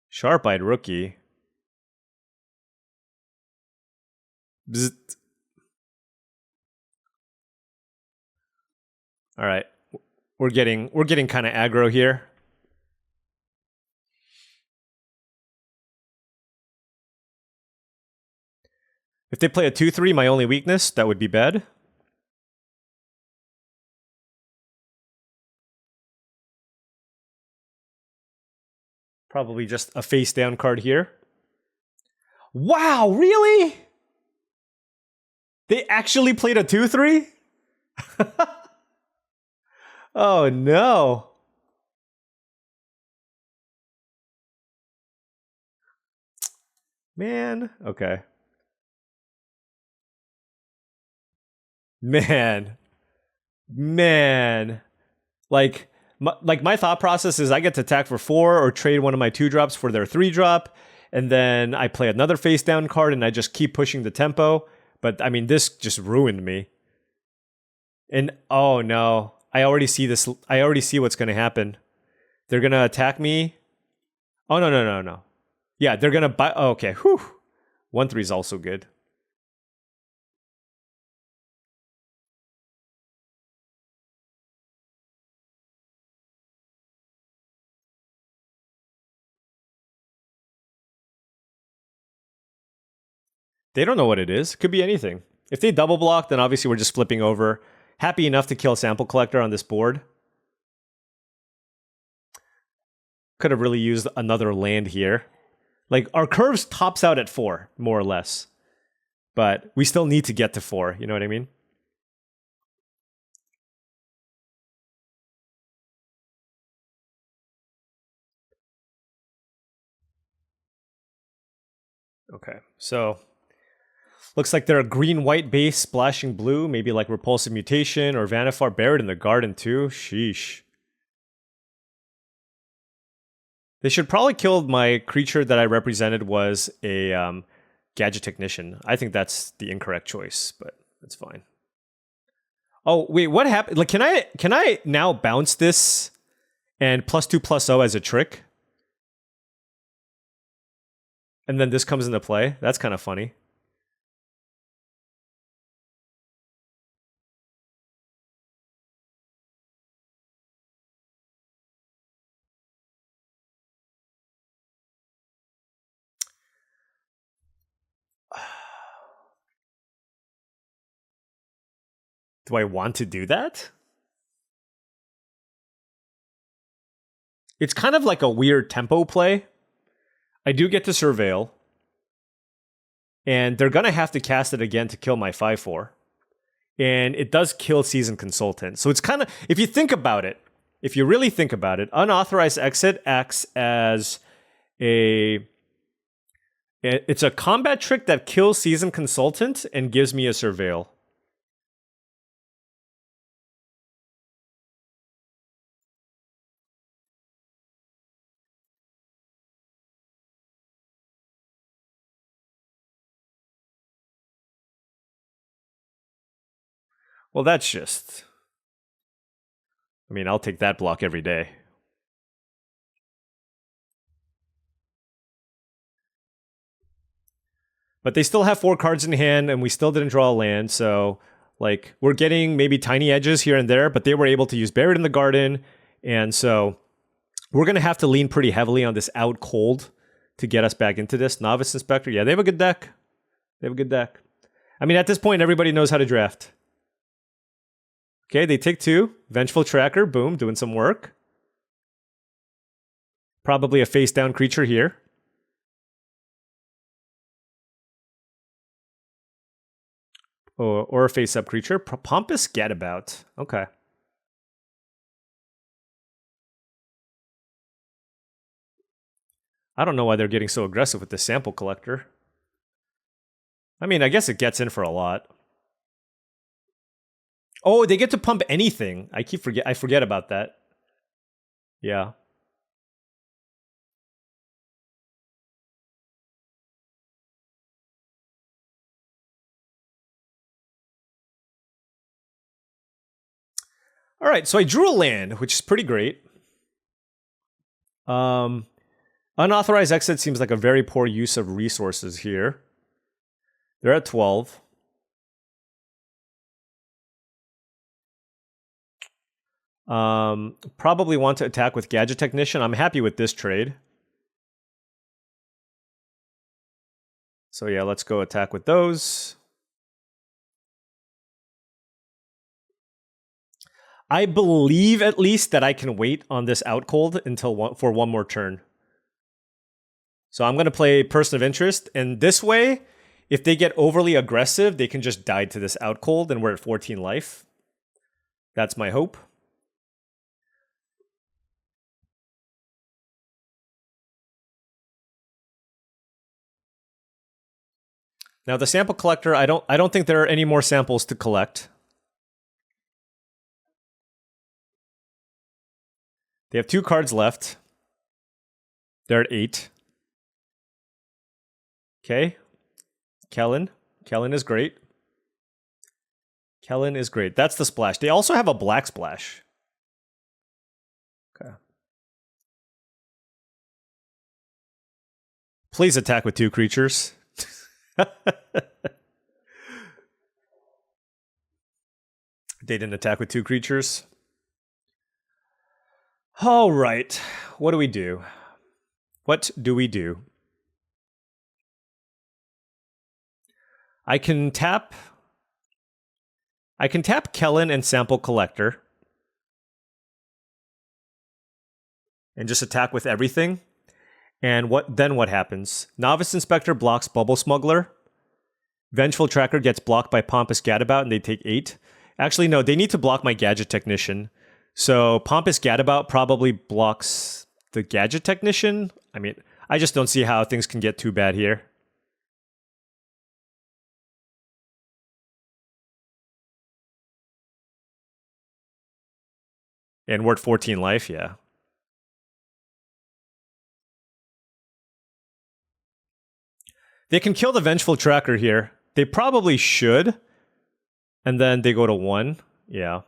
Sharp-eyed rookie. Bzzt. All right, we're getting kind of aggro here. If they play a 2/3, my only weakness, that would be bad. Probably just a face down card here. Wow, really? They actually played a 2/3? Oh no. Man, okay. Man. Man. Like my thought process is I get to attack for 4 or trade one of my 2-drops for their 3-drop, and then I play another face down card and I just keep pushing the tempo. But I mean, this just ruined me. And oh no, I already see this. I already see what's going to happen. They're going to attack me. Oh no, no, no, no. Yeah, they're going to buy. Oh, okay. Whew. 1/3 is also good. They don't know what it is. Could be anything. If they double block, then obviously we're just flipping over. Happy enough to kill Sample Collector on this board. Could have really used another land here. Like, our curves tops out at 4, more or less. But we still need to get to 4, you know what I mean? Okay, so looks like they're a green-white base splashing blue, maybe like Repulsive Mutation or Vanifar Buried in the Garden too. Sheesh. They should probably kill my creature that I represented was a Gadget Technician. I think that's the incorrect choice, but that's fine. Oh, wait, what happened? Like, can I now bounce this and +2/+0 as a trick? And then this comes into play? That's kind of funny. Do I want to do that? It's kind of like a weird tempo play. I do get to Surveil. And they're going to have to cast it again to kill my 5/4. And it does kill Seasoned Consultant. So it's kind of, if you think about it, if you really think about it, Unauthorized Exit acts as it's a combat trick that kills Seasoned Consultant and gives me a Surveil. Well, that's just... I mean, I'll take that block every day. But they still have 4 cards in hand, and we still didn't draw a land, so... Like, we're getting maybe tiny edges here and there, but they were able to use Buried in the Garden, and so... We're going to have to lean pretty heavily on this out cold to get us back into this. Novice Inspector, yeah, they have a good deck. They have a good deck. I mean, at this point, everybody knows how to draft. Okay, they take 2. Vengeful Tracker, boom, doing some work. Probably a face-down creature here. Or a face-up creature. Pompous Gadabout. Okay. I don't know why they're getting so aggressive with this Sample Collector. I mean, I guess it gets in for a lot. Oh, they get to pump anything. I forget about that. Yeah. All right, so I drew a land, which is pretty great. Unauthorized Exit seems like a very poor use of resources here. They're at 12. Probably want to attack with Gadget Technician. I'm happy with this trade. So yeah, let's go attack with those. I believe at least that I can wait on this out cold until for one more turn. So I'm going to play Person of Interest, and this way, if they get overly aggressive, they can just die to this out cold, and we're at 14 life. That's my hope. Now the sample collector, I don't think there are any more samples to collect. They have 2 cards left. They're at 8. Okay. Kellen. Kellen is great. Kellen is great. That's the splash. They also have a black splash. Okay. Please attack with 2 creatures. They didn't attack with 2 creatures. All right. What do we do? What do we do? I can tap Kellen and sample collector. And just attack with everything. And what happens? Novice Inspector blocks Bubble Smuggler. Vengeful Tracker gets blocked by Pompous Gadabout and they take 8. Actually, no, they need to block my Gadget Technician. So Pompous Gadabout probably blocks the Gadget Technician. I mean, I just don't see how things can get too bad here. And we're at 14 life, yeah. They can kill the Vengeful Tracker here. They probably should. And then they go to 1. Yeah.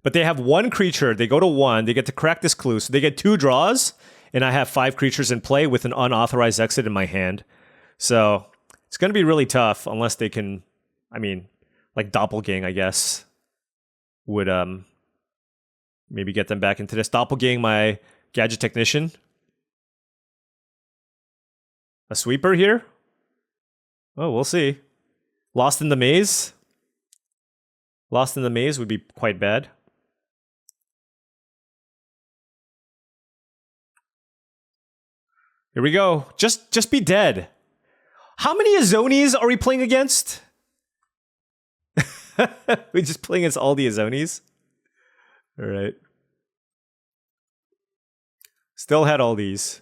But they have 1 creature. They go to 1. They get to crack this clue. So they get 2 draws. And I have 5 creatures in play with an unauthorized exit in my hand. So it's going to be really tough unless they can, I mean, like Doppelgang, I guess, would maybe get them back into this. Doppelgang my Gadget Technician. A sweeper here? Oh, we'll see. Lost in the Maze? Lost in the Maze would be quite bad. Here we go. Just be dead. How many Azonis are we playing against? We're just playing against all the Azonis? Alright. Still had all these.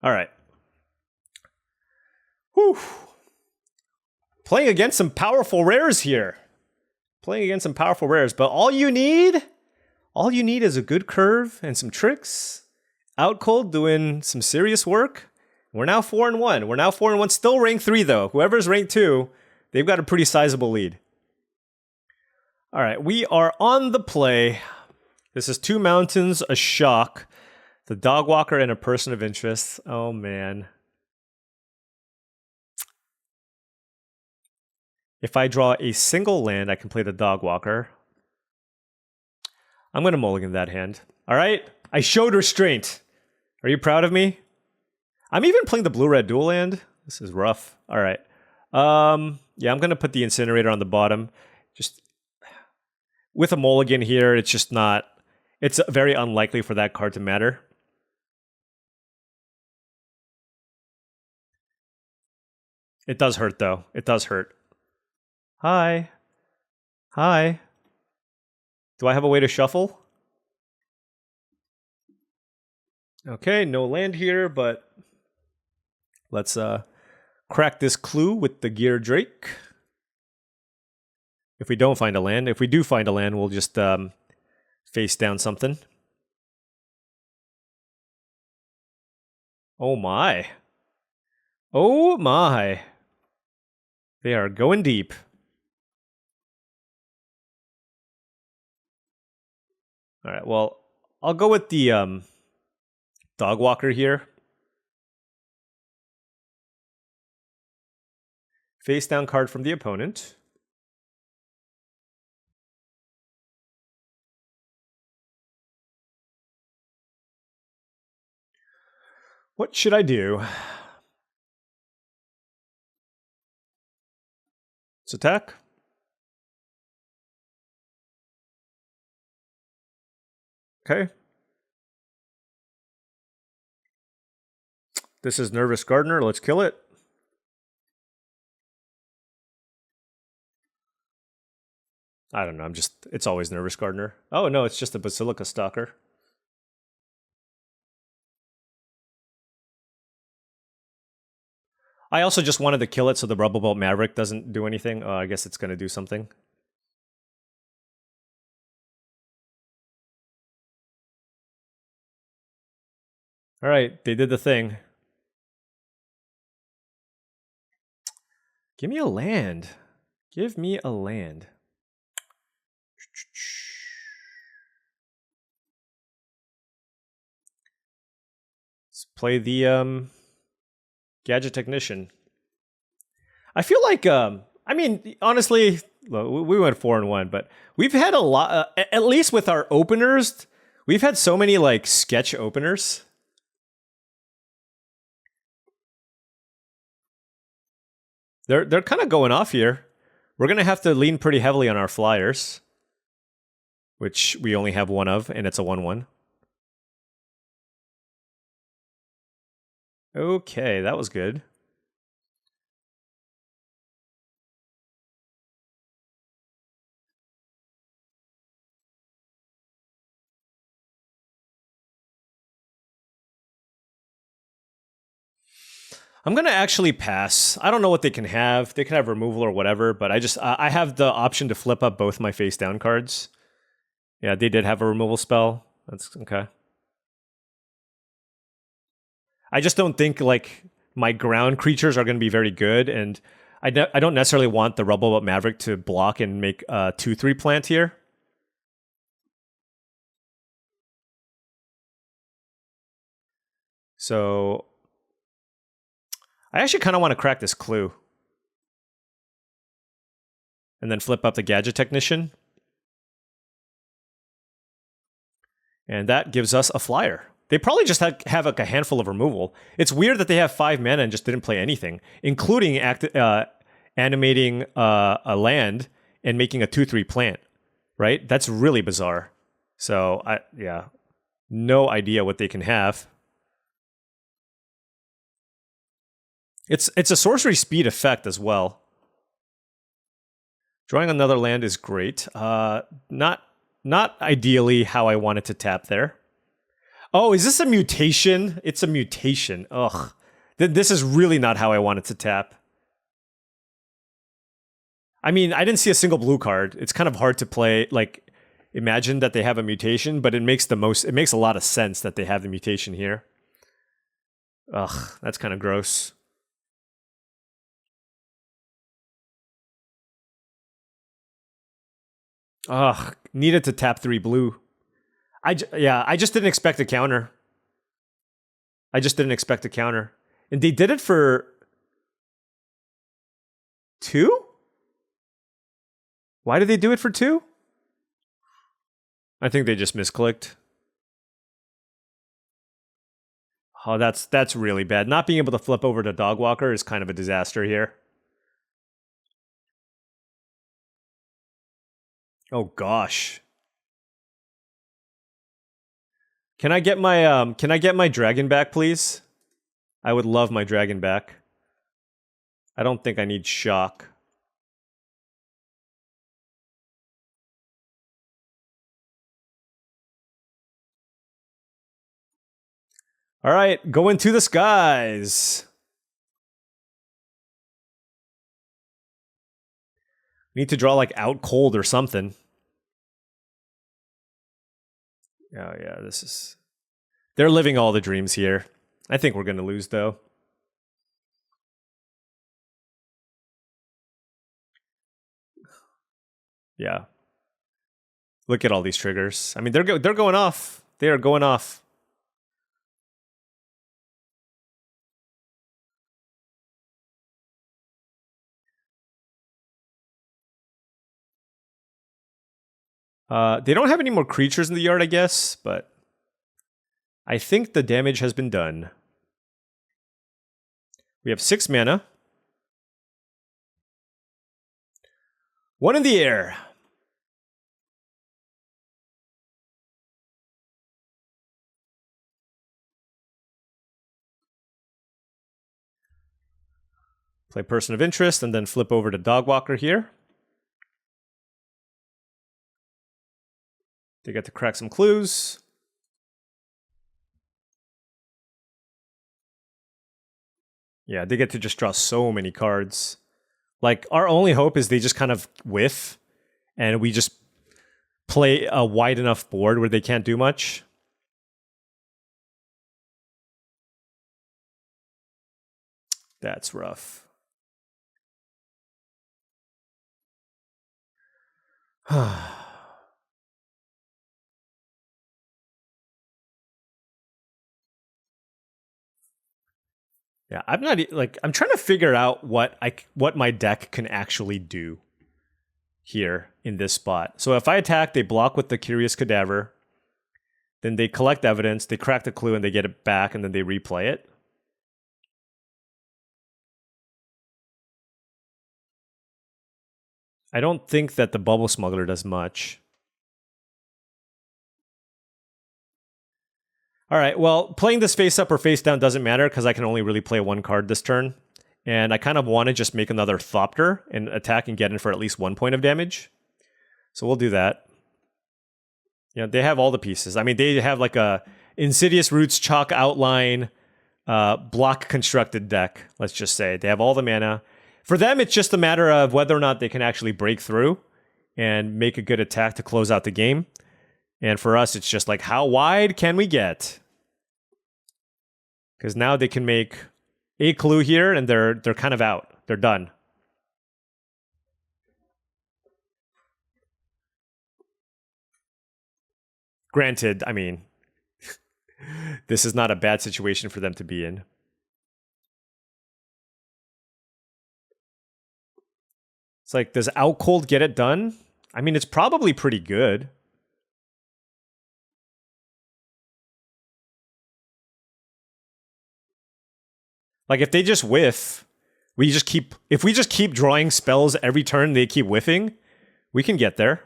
Alright. Whew. Playing against some powerful rares here. Playing against some powerful rares, but all you need is a good curve and some tricks. Out Cold doing some serious work. We're now 4-1. We're now 4-1. Still rank 3 though. Whoever's rank 2, they've got a pretty sizable lead. All right, we are on the play. This is 2 mountains, a shock, the Dogwalker, and a person of interest. Oh man. If I draw a single land, I can play the Dogwalker. I'm going to mulligan that hand. All right? I showed restraint. Are you proud of me? I'm even playing the blue-red dual land. This is rough. All right. Yeah, I'm going to put the Incinerator on the bottom. Just with a mulligan here, it's just not... It's very unlikely for that card to matter. It does hurt, though. It does hurt. Hi. Hi. Do I have a way to shuffle? Okay, no land here, but let's crack this clue with the Gear Drake. If we don't find a land, if we do find a land, we'll just face down something. Oh my. Oh my. They are going deep. All right, well, I'll go with the Dogwalker here. Face down card from the opponent. What should I do? Let's attack. Okay. This is Nervous Gardener. Let's kill it. I don't know. It's always Nervous Gardener. Oh, no, it's just a Basilica Stalker. I also just wanted to kill it so the Rubble Bolt Maverick doesn't do anything. Oh, I guess it's going to do something. All right, they did the thing. Give me a land. Give me a land. Let's play the Gadget Technician. I feel like I mean, honestly, we went 4-1, but we've had a lot. At least with our openers, we've had so many like sketch openers. They're kind of going off here. We're gonna have to lean pretty heavily on our flyers, which we only have one of, and it's a 1/1. Okay, that was good. I'm gonna actually pass. I don't know what they can have. They can have removal or whatever, but I have the option to flip up both my face down cards. Yeah, they did have a removal spell. That's okay. I just don't think like my ground creatures are going to be very good, and I don't necessarily want the Rubble Bolt Maverick to block and make a 2/3 plant here. So I actually kind of want to crack this clue. And then flip up the Gadget Technician. And that gives us a flyer. They probably just have like a handful of removal. It's weird that they have 5 mana and just didn't play anything, including animating a land and making a 2/3 plant, right? That's really bizarre. So, yeah, no idea what they can have. It's a sorcery speed effect as well. Drawing another land is great. Not ideally how I wanted to tap there. Oh, is this a mutation? It's a mutation. Ugh. This is really not how I wanted to tap. I mean, I didn't see a single blue card. It's kind of hard to play, like, imagine that they have a mutation, but it makes a lot of sense that they have the mutation here. Ugh, that's kind of gross. Ugh, needed to tap 3 blue. I just didn't expect a counter. I just didn't expect a counter. And they did it for 2? Why did they do it for 2? I think they just misclicked. Oh, that's really bad. Not being able to flip over to Dogwalker is kind of a disaster here. Oh gosh. Can I get my dragon back, please? I would love my dragon back. I don't think I need shock. All right, go into the skies. Need to draw like out cold or something. Oh yeah, this is... They're living all the dreams here. I think we're going to lose though. Yeah. Look at all these triggers. I mean, they're going off. They are going off. They don't have any more creatures in the yard, I guess, but I think the damage has been done. We have 6 mana. 1 in the air. Play Person of Interest and then flip over to Dogwalker here. They get to crack some clues. Yeah, they get to just draw so many cards. Like, our only hope is they just kind of whiff, and we just play a wide enough board where they can't do much. That's rough. Yeah, I'm not like I'm trying to figure out what my deck can actually do here in this spot. So if I attack, they block with the Curious Cadaver. Then they collect evidence, they crack the clue, and they get it back, and then they replay it. I don't think that the Bubble Smuggler does much. All right, well, playing this face up or face down doesn't matter because I can only really play one card this turn. And I kind of want to just make another Thopter and attack and get in for at least 1 point of damage. So we'll do that. Yeah, they have all the pieces. I mean, they have like a Insidious Roots, Chalk Outline, block constructed deck, let's just say. They have all the mana. For them, it's just a matter of whether or not they can actually break through and make a good attack to close out the game. And for us, it's just like, how wide can we get? Because now they can make a clue here, and they're kind of out. They're done. Granted, I mean, this is not a bad situation for them to be in. It's like, does Out Cold get it done? I mean, it's probably pretty good. Like, if they just whiff, if we just keep drawing spells every turn, they keep whiffing, we can get there.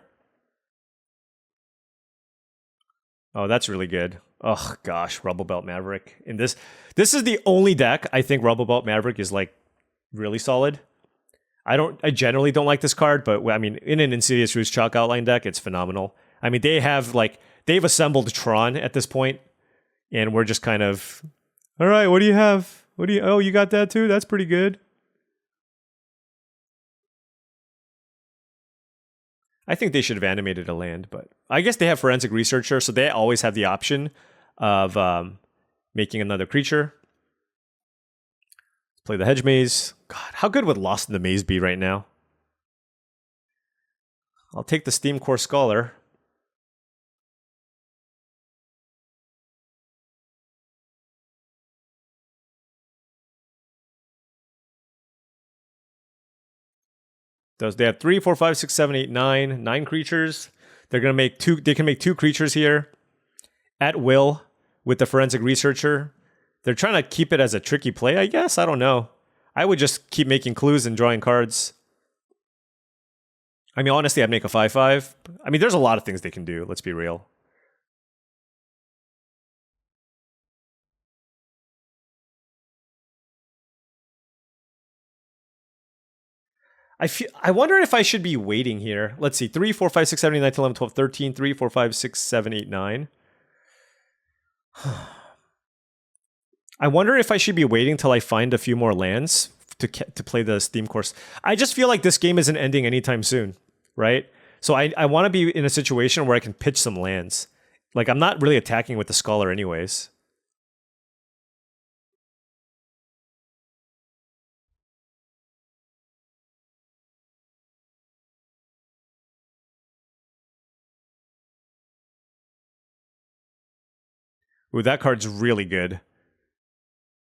Oh, that's really good. Oh gosh, Rubble Belt Maverick. In this is the only deck I think Rubble Belt Maverick is like really solid. I generally don't like this card, but I mean, in an Insidious Roots Chalk Outline deck, it's phenomenal. I mean, they've assembled Tron at this point, and we're just kind of, all right, what do you have? Oh, you got that too? That's pretty good. I think they should have animated a land, but I guess they have Forensic Researcher, so they always have the option of making another creature. Let's play the Hedge Maze. God, how good would Lost in the Maze be right now? I'll take the Steam Core Scholar. They have 3, 4, 5, 6, 7, 8, 9. 9 creatures. They're gonna make two. They can make 2 creatures here at will with the Forensic Researcher. They're trying to keep it as a tricky play, I guess. I don't know. I would just keep making clues and drawing cards. I mean, honestly, I'd make a 5/5. I mean, there's a lot of things they can do. Let's be real. I wonder if I should be waiting here. Let's see. 3, 4, 5, 6, 7, 8, 9, 10, 11, 12, 13. 3, 4, 5, 6, 7, 8, 9. I wonder if I should be waiting till I find a few more lands to play the Steam course. I just feel like this game isn't ending anytime soon, right? So I want to be in a situation where I can pitch some lands. Like, I'm not really attacking with the Scholar anyways. Ooh, that card's really good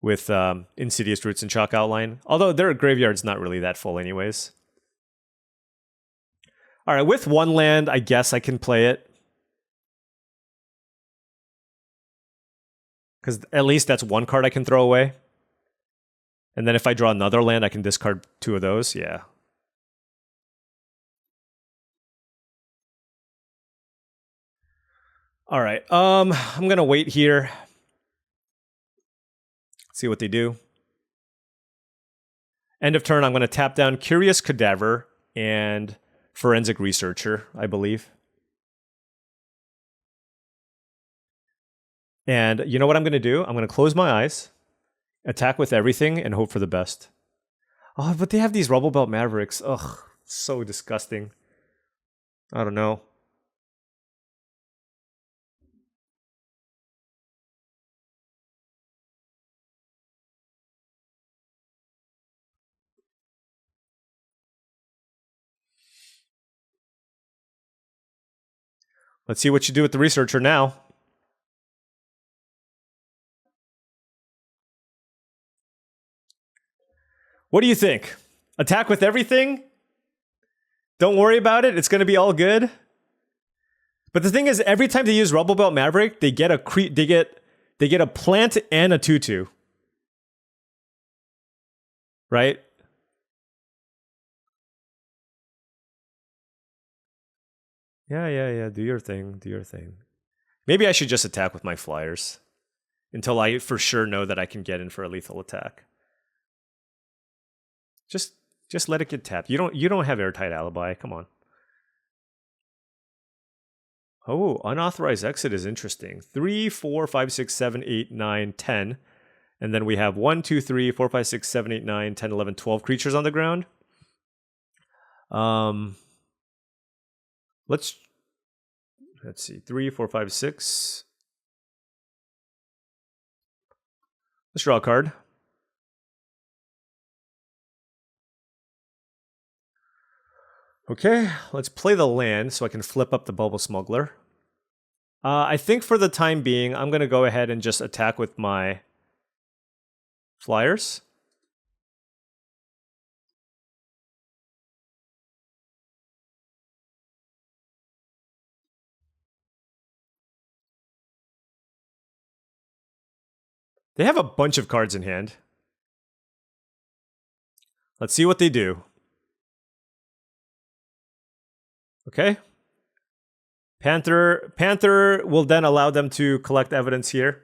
with Insidious Roots and Chalk Outline. Although their graveyard's not really that full anyways. All right, with one land, I guess I can play it. Because at least that's one card I can throw away. And then if I draw another land, I can discard 2 of those. Yeah. All right. I'm going to wait here. See what they do. End of turn, I'm going to tap down Curious Cadaver and Forensic Researcher, I believe. And you know what I'm going to do? I'm going to close my eyes, Attack with everything and hope for the best. Oh, but they have these Rubble Belt Mavericks. Ugh, so disgusting. I don't know. Let's see what you do with the researcher now. What do you think? Attack with everything? Don't worry about it. It's going to be all good. But the thing is, every time they use Rubble Belt Maverick, they get a plant and a 2/2. Right? Yeah. Do your thing. Maybe I should just attack with my flyers until I for sure know that I can get in for a lethal attack. Just let it get tapped. You don't have airtight alibi. Come on. Oh, unauthorized exit is interesting. 3, 4, 5, 6, 7, 8, 9, 10. And then we have 1, 2, 3, 4, 5, 6, 7, 8, 9, 10, 11, 12 creatures on the ground. Let's see. 3, 4, 5, 6. Let's draw a card. Okay, let's play the land so I can flip up the Bubble Smuggler. I think for the time being, I'm going to go ahead and just attack with my flyers. They have a bunch of cards in hand. Let's see what they do. Okay. Panther will then allow them to collect evidence here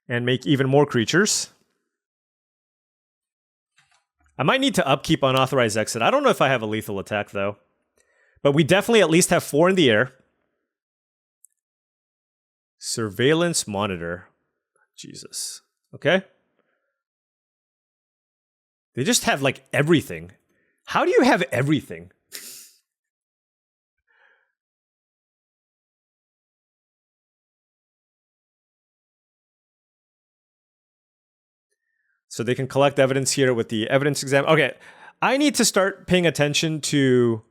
and make even more creatures. I might need to upkeep unauthorized exit. I don't know if I have a lethal attack, though. But we definitely at least have 4 in the air. Surveillance monitor. Jesus. Okay. They just have, like, everything. How do you have everything? So they can collect evidence here with the evidence exam. Okay, I need to start paying attention to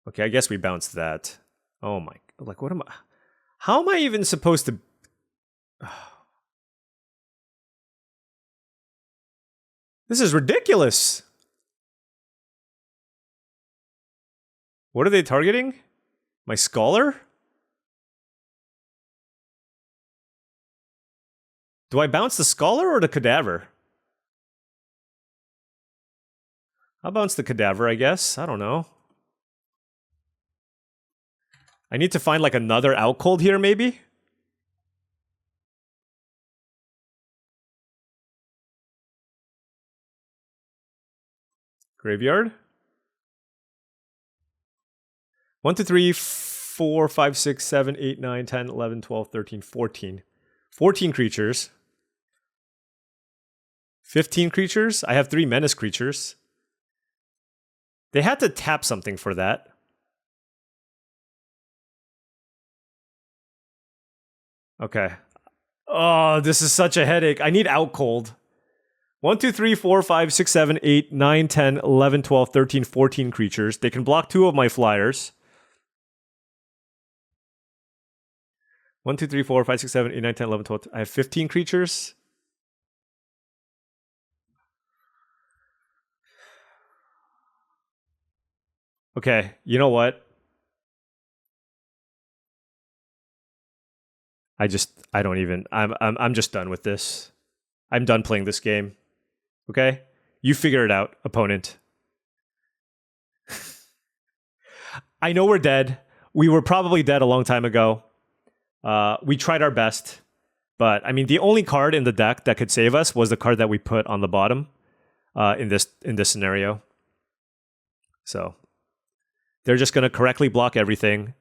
okay, I guess we bounced that. Oh my, like what am I? How am I even supposed to? This is ridiculous. What are they targeting? My Scholar? Do I bounce the Scholar or the Cadaver? I'll bounce the Cadaver, I guess. I don't know. I need to find like another out cold here, maybe? Graveyard? 1, 2, 3, 4, 5, 6, 7, 8, 9, 10, 11, 12, 13, 14. 14 creatures. 15 creatures? I have 3 menace creatures. They had to tap something for that. Okay. Oh, this is such a headache. I need out cold. 1, 2, 3, 4, 5, 6, 7, 8, 9, 10, 11, 12, 13, 14 creatures. They can block 2 of my flyers. 1, 2, 3, 4, 5, 6, 7, 8, 9, 10, 11, 12. I have 15 creatures. Okay, you know what? I don't even. I'm just done with this. I'm done playing this game. Okay? You figure it out, opponent. I know we're dead. We were probably dead a long time ago. We tried our best. But, I mean, the only card in the deck that could save us was the card that we put on the bottom in this scenario. So, they're just going to correctly block everything.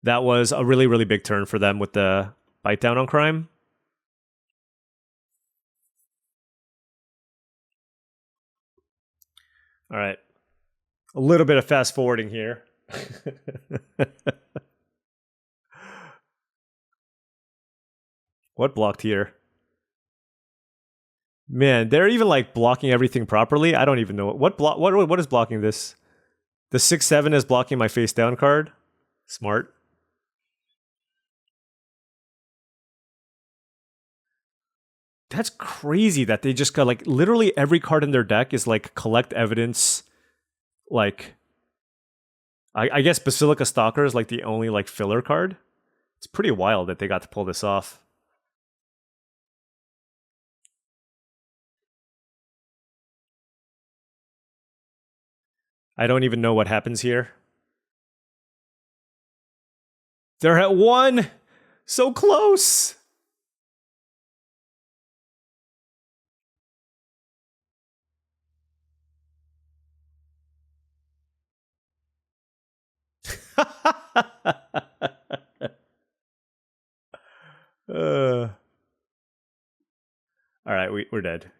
That was a really, really big turn for them with the bite down on crime. All right. A little bit of fast forwarding here. What blocked here? Man, they're even like blocking everything properly. I don't even know what is blocking this. The 6/7 is blocking my face down card. Smart. That's crazy that they just got like literally every card in their deck is like collect evidence. Like, I guess Basilica Stalker is like the only like filler card. It's pretty wild that they got to pull this off. I don't even know what happens here. They're at 1! So close! All right, we're dead.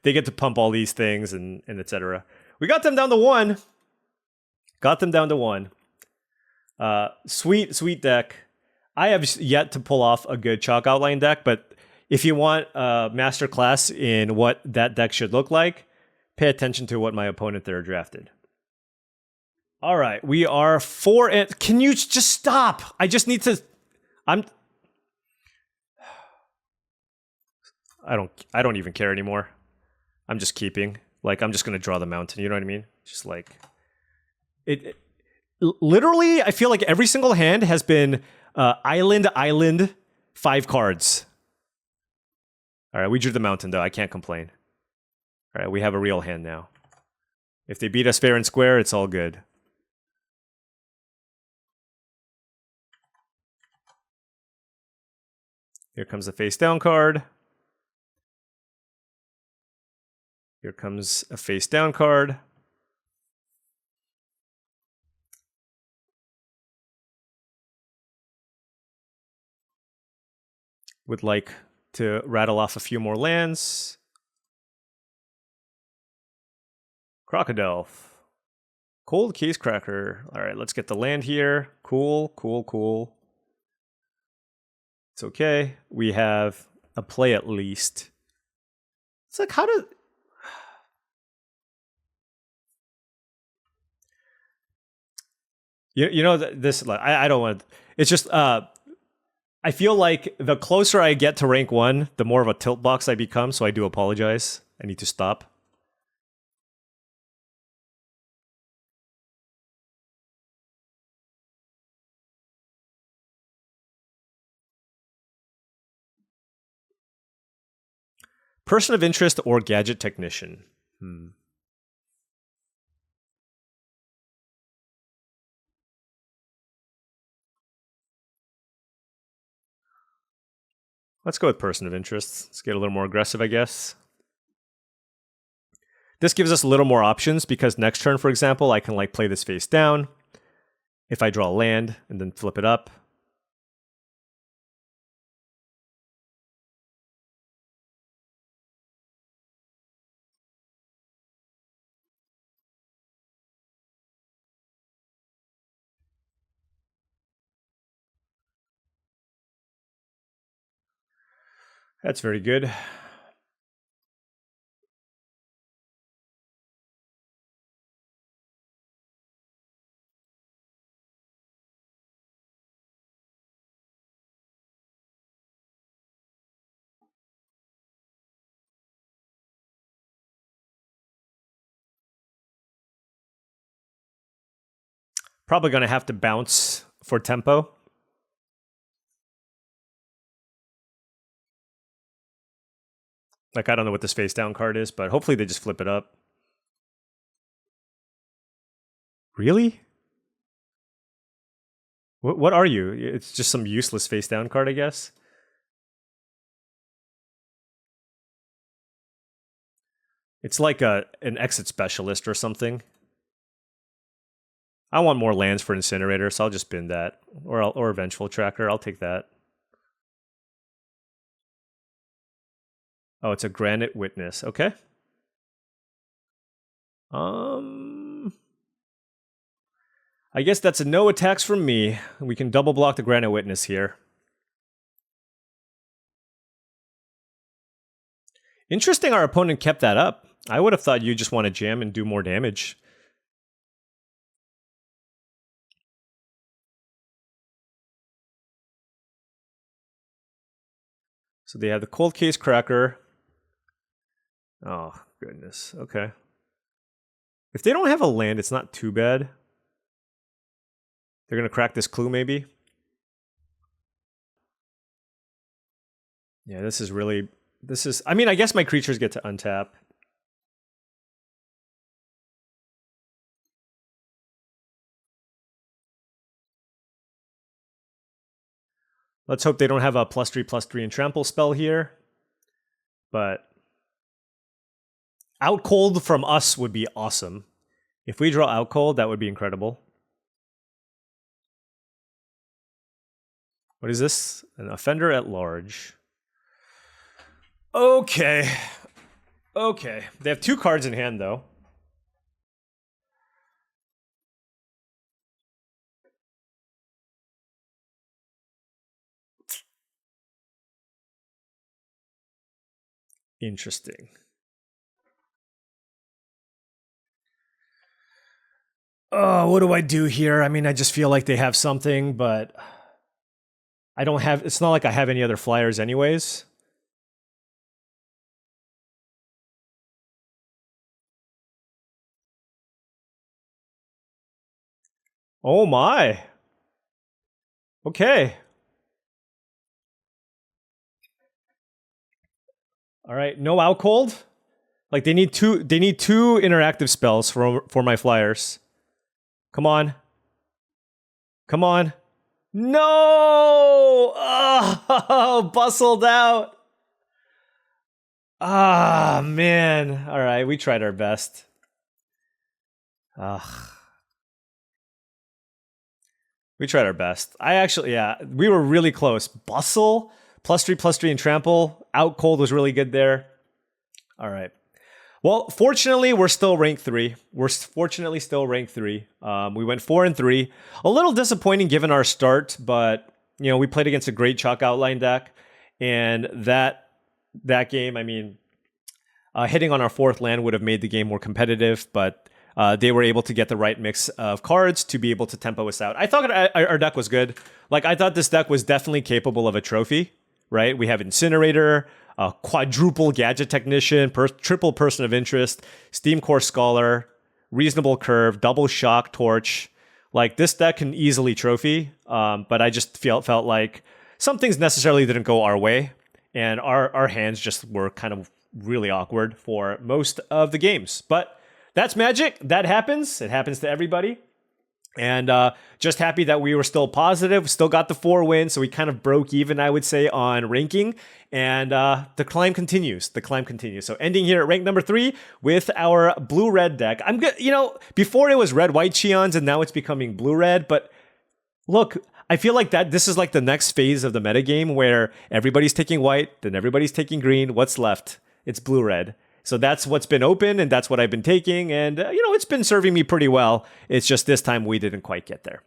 They get to pump all these things and etc. We got them down to 1. Got them down to 1. Sweet deck. I have yet to pull off a good chalk outline deck, but if you want a masterclass in what that deck should look like, pay attention to what my opponent there drafted. All right, we are 4 and... Can you just stop? I just need to... I don't even care anymore. I'm just keeping. Like, I'm just going to draw the mountain, you know what I mean? Just like... Literally, I feel like every single hand has been island, 5 cards. All right, we drew the mountain, though. I can't complain. All right, we have a real hand now. If they beat us fair and square, it's all good. Here comes the face down card. Here comes a face down card. Would like to rattle off a few more lands. Crocodile. Cold Case Cracker. All right, let's get the land here. Cool. It's okay. We have a play at least. It's like, how do... You know, this... I don't want... It's just... I feel like the closer I get to rank 1, the more of a tilt box I become, so I do apologize. I need to stop. Person of interest or gadget technician? Let's go with person of interest. Let's get a little more aggressive, I guess. This gives us a little more options because next turn, for example, I can like play this face down. If I draw a land and then flip it up. That's very good. Probably going to have to bounce for tempo. Like, I don't know what this face down card is, but hopefully they just flip it up. Really? What are you? It's just some useless face down card, I guess. It's like an exit specialist or something. I want more lands for Incinerator, so I'll just bin that. Or Vengeful Tracker, I'll take that. Oh, it's a Granite Witness. Okay. I guess that's a no attacks from me. We can double block the Granite Witness here. Interesting our opponent kept that up. I would have thought you just want to jam and do more damage. So they have the Cold Case Cracker. Oh, goodness. Okay. If they don't have a land, it's not too bad. They're going to crack this Clue, maybe? Yeah, this is really... I mean, I guess my creatures get to untap. Let's hope they don't have a +3/+3 and trample spell here. But Out Cold from us would be awesome. If we draw Out Cold, that would be incredible. What is this? An Offender at Large. Okay. Okay. They have 2 cards in hand, though. Interesting. Oh, what do I do here? I mean, I just feel like they have something, but I don't have... It's not like I have any other flyers anyways. Oh my. Okay. All right, no Out Cold. Like they need two interactive spells for my flyers. Come on. Come on. No! Oh, bustled out. Ah, man. All right, we tried our best. Ugh. We tried our best. Yeah, we were really close. Bustle, +3/+3 and trample. Out Cold was really good there. All right. Well, fortunately, we're still ranked 3. We're fortunately still ranked 3. We went 4-3. A little disappointing given our start, but you know we played against a great chalk outline deck, and that game, I mean, hitting on our 4th land would have made the game more competitive, but they were able to get the right mix of cards to be able to tempo us out. I thought our deck was good. Like I thought this deck was definitely capable of a trophy. Right? We have Incinerator, quadruple Gadget Technician, triple Person of Interest, Steam Core Scholar, Reasonable Curve, double Shock Torch. Like this deck can easily trophy, but I just felt like some things necessarily didn't go our way, and our hands just were kind of really awkward for most of the games. But that's Magic. That happens. It happens to everybody. And just happy that we were still positive, still got the 4 wins, so we kind of broke even, I would say, on ranking. And the climb continues. The climb continues. So ending here at rank number 3 with our blue-red deck. I'm good. You know, before it was red-white Cheons, and now it's becoming blue-red. But look, I feel like this is like the next phase of the metagame where everybody's taking white, then everybody's taking green. What's left? It's blue-red. So that's what's been open, and that's what I've been taking, and you know, it's been serving me pretty well. It's just this time we didn't quite get there.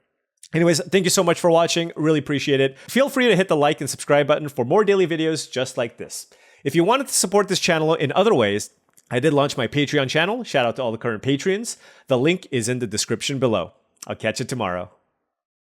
Anyways, thank you so much for watching. Really appreciate it. Feel free to hit the like and subscribe button for more daily videos just like this. If you wanted to support this channel in other ways, I did launch my Patreon channel. Shout out to all the current patrons. The link is in the description below. I'll catch you tomorrow.